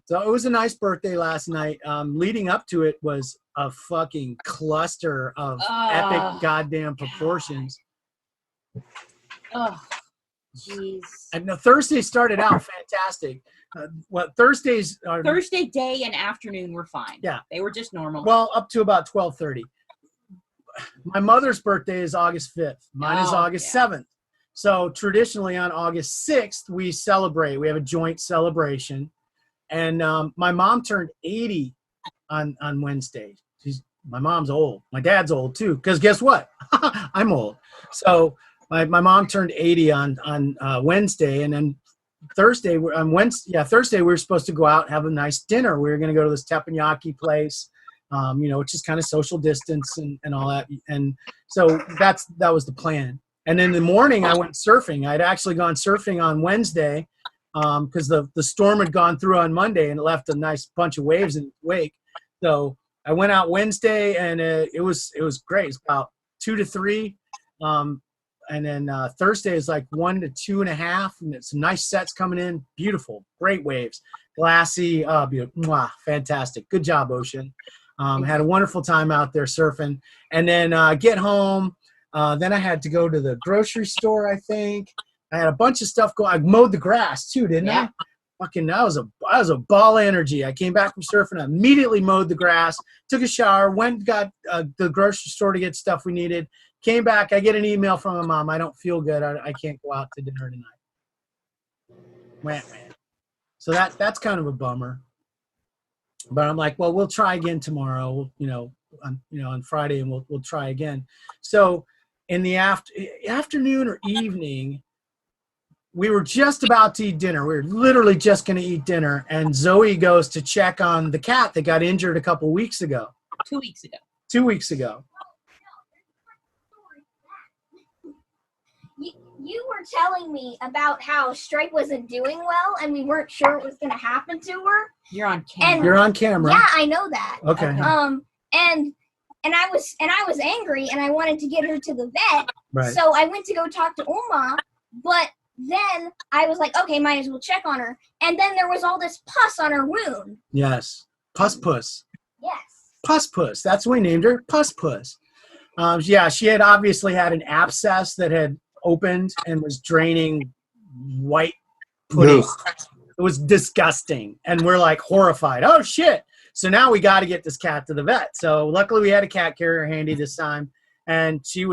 So it was a nice birthday last night. Leading up to it was a fucking cluster of epic goddamn proportions.
Oh, jeez.
And no, Thursday started out fantastic. Thursdays are
Thursday day and afternoon were fine.
Yeah.
They were just normal.
well up to about 12:30. My mother's birthday is August 5th. Mine is August 7th. So traditionally on August 6th, we celebrate. We have a joint celebration. And my mom turned 80 on Wednesday. My mom's old. My dad's old too. Because guess what? I'm old. So my mom turned 80 on Wednesday, and then Thursday Thursday we were supposed to go out and have a nice dinner. We were going to go to this teppanyaki place, which is kind of social distance and all that. And so that was the plan. And in the morning I went surfing. I'd actually gone surfing on Wednesday because the storm had gone through on Monday and it left a nice bunch of waves in its wake. So I went out Wednesday and it was great. It's about 2 to 3. And then Thursday is like 1 to 2.5, and it's some nice sets coming in. Beautiful, great waves, glassy, beautiful, fantastic. Good job, Ocean. Had a wonderful time out there surfing, and then get home. Then I had to go to the grocery store. I think I had a bunch of stuff going. I mowed the grass too, didn't I? Fucking, that was a ball of energy. I came back from surfing, I immediately mowed the grass, took a shower, went and got the grocery store to get stuff we needed. Came back, I get an email from my mom. I don't feel good. I can't go out to dinner tonight. Man. So that's kind of a bummer. But I'm like, well, we'll try again tomorrow. On Friday, and we'll try again. So in the afternoon or evening, we were just about to eat dinner. We were literally just going to eat dinner, and Zoe goes to check on the cat that got injured a couple weeks ago.
2 weeks ago.
2 weeks ago.
You were telling me about how Stripe wasn't doing well, and we weren't sure what was going to happen to her.
You're on camera.
You're on camera.
Yeah, I know that.
Okay.
And I was angry, and I wanted to get her to the vet.
Right.
So I went to go talk to Uma, but then I was like, okay, might as well check on her. And then there was all this pus on her wound.
Yes. Puss.
Yes.
Puss. That's what we named her. Puss. She had obviously had an abscess that had opened and was draining white pudding.
Ugh.
It was disgusting. And we're like horrified. Oh, shit. So now we got to get this cat to the vet. So luckily we had a cat carrier handy this time. And she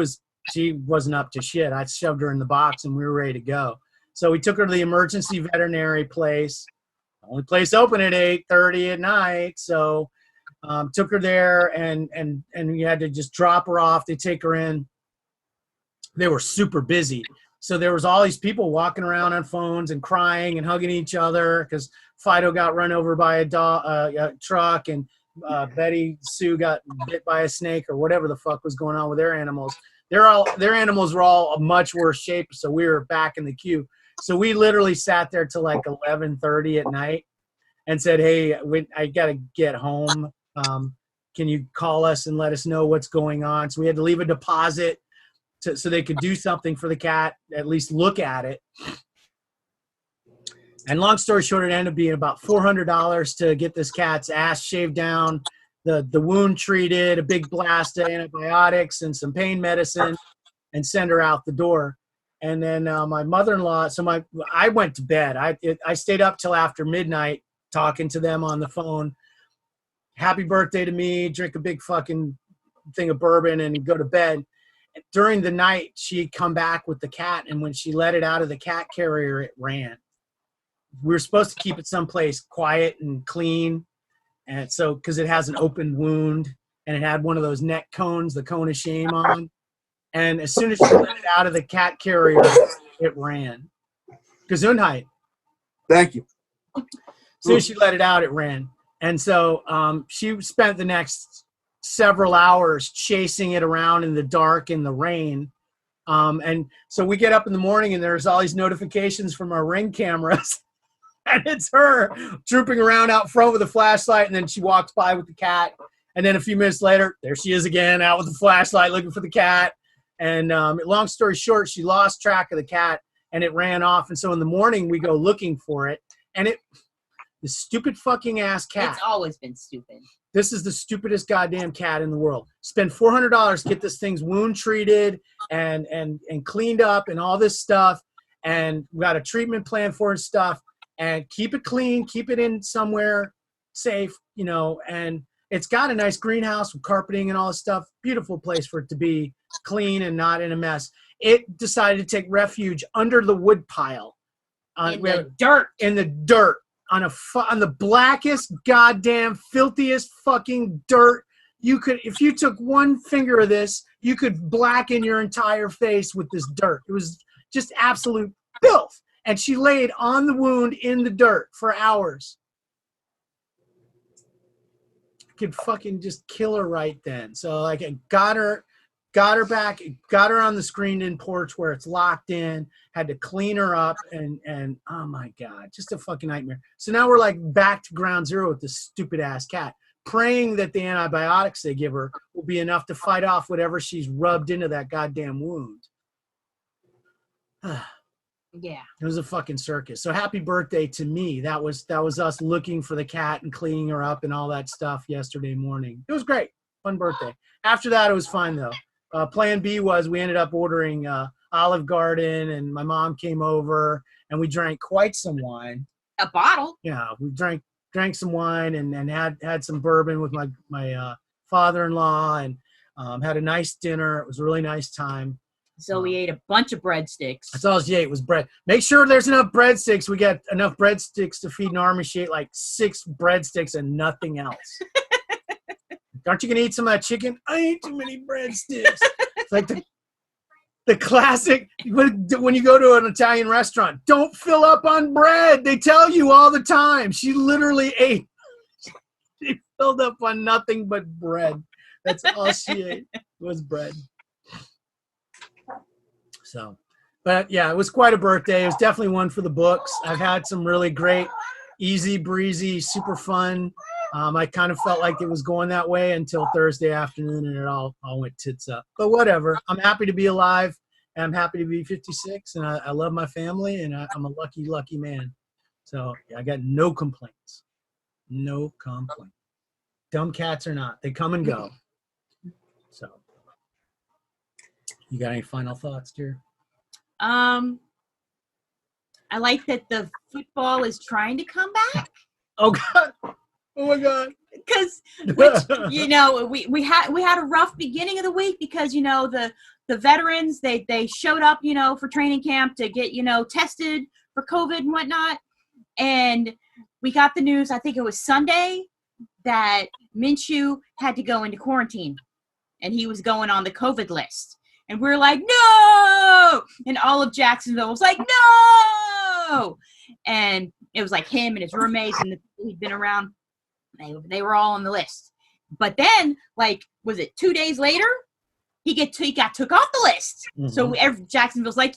wasn't up to shit. I shoved her in the box and we were ready to go. So we took her to the emergency veterinary place. Only place open at 8:30 at night. So took her there and we had to just drop her off. They take her in. They were super busy. So there was all these people walking around on phones and crying and hugging each other because Fido got run over by a truck, and Betty Sue got bit by a snake, or whatever the fuck was going on with their animals. Their animals were all in much worse shape, so we were back in the queue. So we literally sat there till like 11:30 at night and said, hey, I got to get home. Can you call us and let us know what's going on? So we had to leave a deposit so they could do something for the cat, at least look at it. And long story short, it ended up being about $400 to get this cat's ass shaved down, the wound treated, a big blast of antibiotics and some pain medicine, and send her out the door. And then my mother-in-law, I went to bed. I stayed up till after midnight talking to them on the phone. Happy birthday to me, drink a big fucking thing of bourbon and go to bed. During the night, she'd come back with the cat, and when she let it out of the cat carrier, it ran. we were supposed to keep it someplace quiet and clean. And so, because it has an open wound and it had one of those neck cones, the cone of shame on. And as soon as she let it out of the cat carrier, it ran. Gesundheit.
Thank you.
As soon as she let it out, it ran. And so she spent the next several hours chasing it around in the dark in the rain. And so we get up in the morning and there's all these notifications from our Ring cameras. And it's her trooping around out front with a flashlight. And then she walks by with the cat. And then a few minutes later, there she is again, out with the flashlight looking for the cat. And long story short, she lost track of the cat and it ran off. And so in the morning, we go looking for it. And the stupid fucking ass cat.
It's always been stupid.
This is the stupidest goddamn cat in the world. Spend $400 to get this thing's wound treated and cleaned up and all this stuff. And we got a treatment plan for it stuff. And keep it clean, keep it in somewhere safe, you know. And it's got a nice greenhouse with carpeting and all this stuff. Beautiful place for it to be clean and not in a mess. It decided to take refuge under the wood pile.
In the dirt.
In the dirt. On the blackest, goddamn, filthiest fucking dirt. You could, if you took one finger of this, you could blacken your entire face with this dirt. It was just absolute filth. And she laid on the wound in the dirt for hours. I could fucking just kill her right then. So like I got her back, got her on the screened-in porch where it's locked in, had to clean her up, and oh my God, just a fucking nightmare. So now we're like back to ground zero with this stupid-ass cat, praying that the antibiotics they give her will be enough to fight off whatever she's rubbed into that goddamn wound.
Yeah.
It was a fucking circus. So happy birthday to me. That was us looking for the cat and cleaning her up and all that stuff yesterday morning. It was great. Fun birthday. After that, it was fine, though. Plan B was we ended up ordering Olive Garden, and my mom came over, and we drank quite some wine.
A bottle.
Yeah, we drank some wine and had some bourbon with my father-in-law, and had a nice dinner. It was a really nice time.
So we ate a bunch of breadsticks.
That's all she ate was bread. Make sure there's enough breadsticks. We got enough breadsticks to feed an army. She ate like 6 breadsticks and nothing else. Aren't you going to eat some of that chicken? I ate too many breadsticks. It's like the classic, when you go to an Italian restaurant, don't fill up on bread. They tell you all the time. She literally ate. She filled up on nothing but bread. That's all she ate was bread. So, but yeah, it was quite a birthday. It was definitely one for the books. I've had some really great, easy breezy, super fun. I kind of felt like it was going that way until Thursday afternoon, and it all went tits up. But whatever. I'm happy to be alive, and I'm happy to be 56, and I love my family, and I'm a lucky, lucky man. So yeah, I got no complaints. No complaints. Dumb cats or not, they come and go. So. You got any final thoughts, dear?
I like that the football is trying to come back.
Oh God! Oh my God!
Because you know we had a rough beginning of the week because you know the veterans they showed up for training camp to get tested for COVID and whatnot, and we got the news. I think it was Sunday that Minshew had to go into quarantine, and he was going on the COVID list. And we're like, no! And all of Jacksonville was like, no! And it was like him and his roommates and the people he'd been around. They were all on the list. But then, like, was it 2 days later? He got took off the list. Mm-hmm. So Jacksonville's like,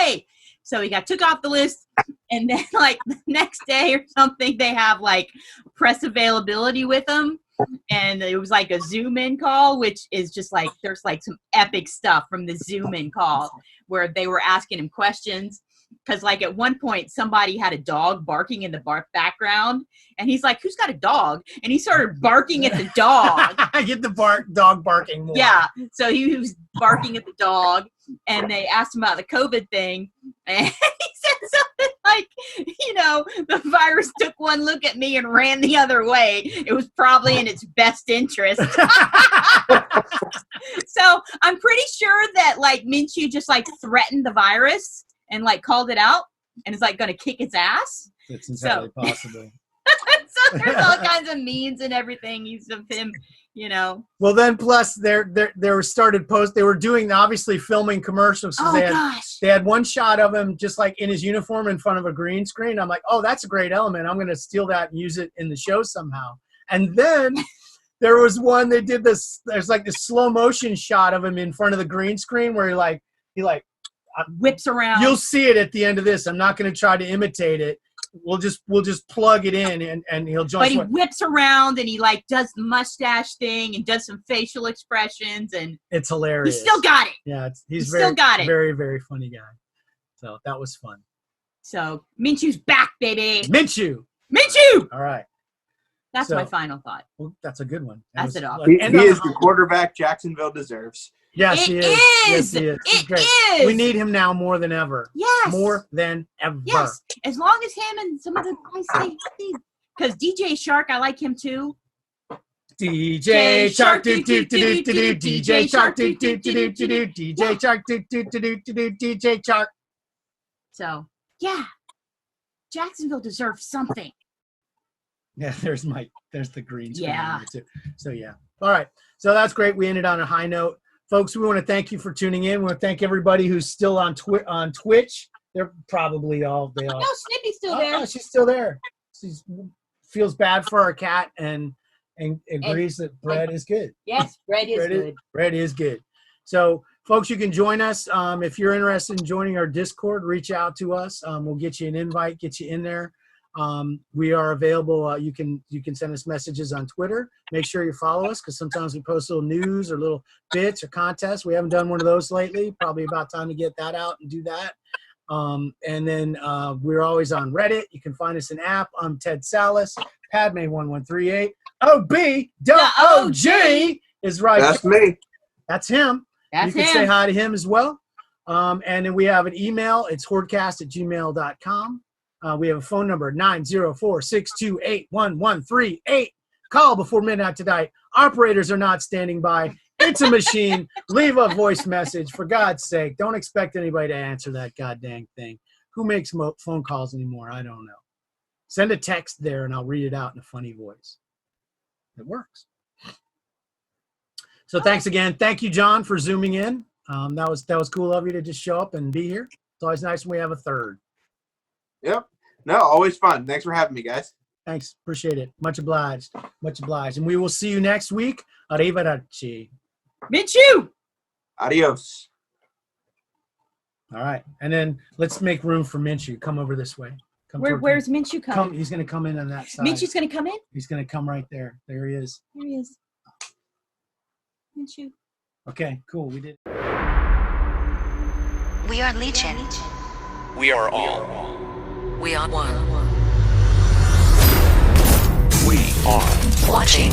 yay! So he got took off the list. And then, like, the next day or something, they have, like, press availability with him. And it was like a Zoom-in call, which is just like, there's like some epic stuff from the Zoom-in call where they were asking him questions. Because like at one point, somebody had a dog barking in the background. And he's like, who's got a dog? And he started barking at the dog.
I get the dog barking more.
Yeah. So he was barking at the dog. And they asked him about the COVID thing. And he said something like, the virus took one look at me and ran the other way. It was probably in its best interest. So I'm pretty sure that like Minshew just like threatened the virus and like called it out. and is like going to kick its ass.
It's entirely possible.
So there's all kinds of memes and everything. He's of him, you know.
Well, then plus they were doing, obviously filming commercials. So they had one shot of him just like in his uniform in front of a green screen. I'm like, oh, that's a great element. I'm going to steal that and use it in the show somehow. And then there was one, they did this, there's like this slow motion shot of him in front of the green screen where he
whips around.
You'll see it at the end of this. I'm not going to try to imitate it. We'll just plug it in and he'll join.
But he whips around and he like does the mustache thing and does some facial expressions and
it's hilarious.
He still got it.
Yeah,
he's still got it.
Very, very funny guy. So that was fun.
So Minshew's back, baby.
Minshew. All right.
That's my final thought.
Well, that's a good one.
That's it all.
He is the quarterback Jacksonville deserves.
Yes, he is. Yes, he is. He's great.
Is.
We need him now more than ever.
Yes.
More than ever.
Yes. As long as him and some of the guys stay healthy. Because DJ Shark, I like him too.
DJ Shark, DJ Shark, DJ Shark, DJ Shark.
So, yeah. Jacksonville deserves something.
Yeah, there's the green screen.
Yeah.
Too. So, yeah. All right. So that's great. We ended on a high note. Folks, we want to thank you for tuning in. We want to thank everybody who's still on Twitch. They're probably all. No,
Snippy's still there.
Oh, she's still there. She feels bad for our cat and agrees that bread is good.
Yes, bread is good.
Bread is good. So, folks, you can join us. If you're interested in joining our Discord, reach out to us. We'll get you an invite, get you in there. We are available. You can send us messages on Twitter. Make sure you follow us because sometimes we post little news or little bits or contests. We haven't done one of those lately. Probably about time to get that out and do that. And then we're always on Reddit. You can find us an app. I'm Tedsallis, Padme1138. OBDaOG is right.
That's me.
That's him. You can say hi to him as well. And then we have an email. It's hoardcast@gmail.com. We have a phone number, 904-628-1138. Call before midnight tonight. Operators are not standing by. It's a machine. Leave a voice message. For God's sake, don't expect anybody to answer that goddamn thing. Who makes phone calls anymore? I don't know. Send a text there, and I'll read it out in a funny voice. It works. So thanks again. Thank you, John, for zooming in. That was cool of you to just show up and be here. It's always nice when we have a third.
Yep. No, always fun. Thanks for having me, guys.
Thanks. Appreciate it. Much obliged. Much obliged. And we will see you next week. Arrivederci.
Minshew!
Adios.
All right. And then let's make room for Minshew. Come over this way.
Where's Minshew coming?
He's going to come in on that side.
Minshew's going to come in?
He's going to come right there. There he is.
There he is. Minshew.
Okay, cool. We did.
We are Legion.
We are all.
We are one.
We are
Watching.
Watching.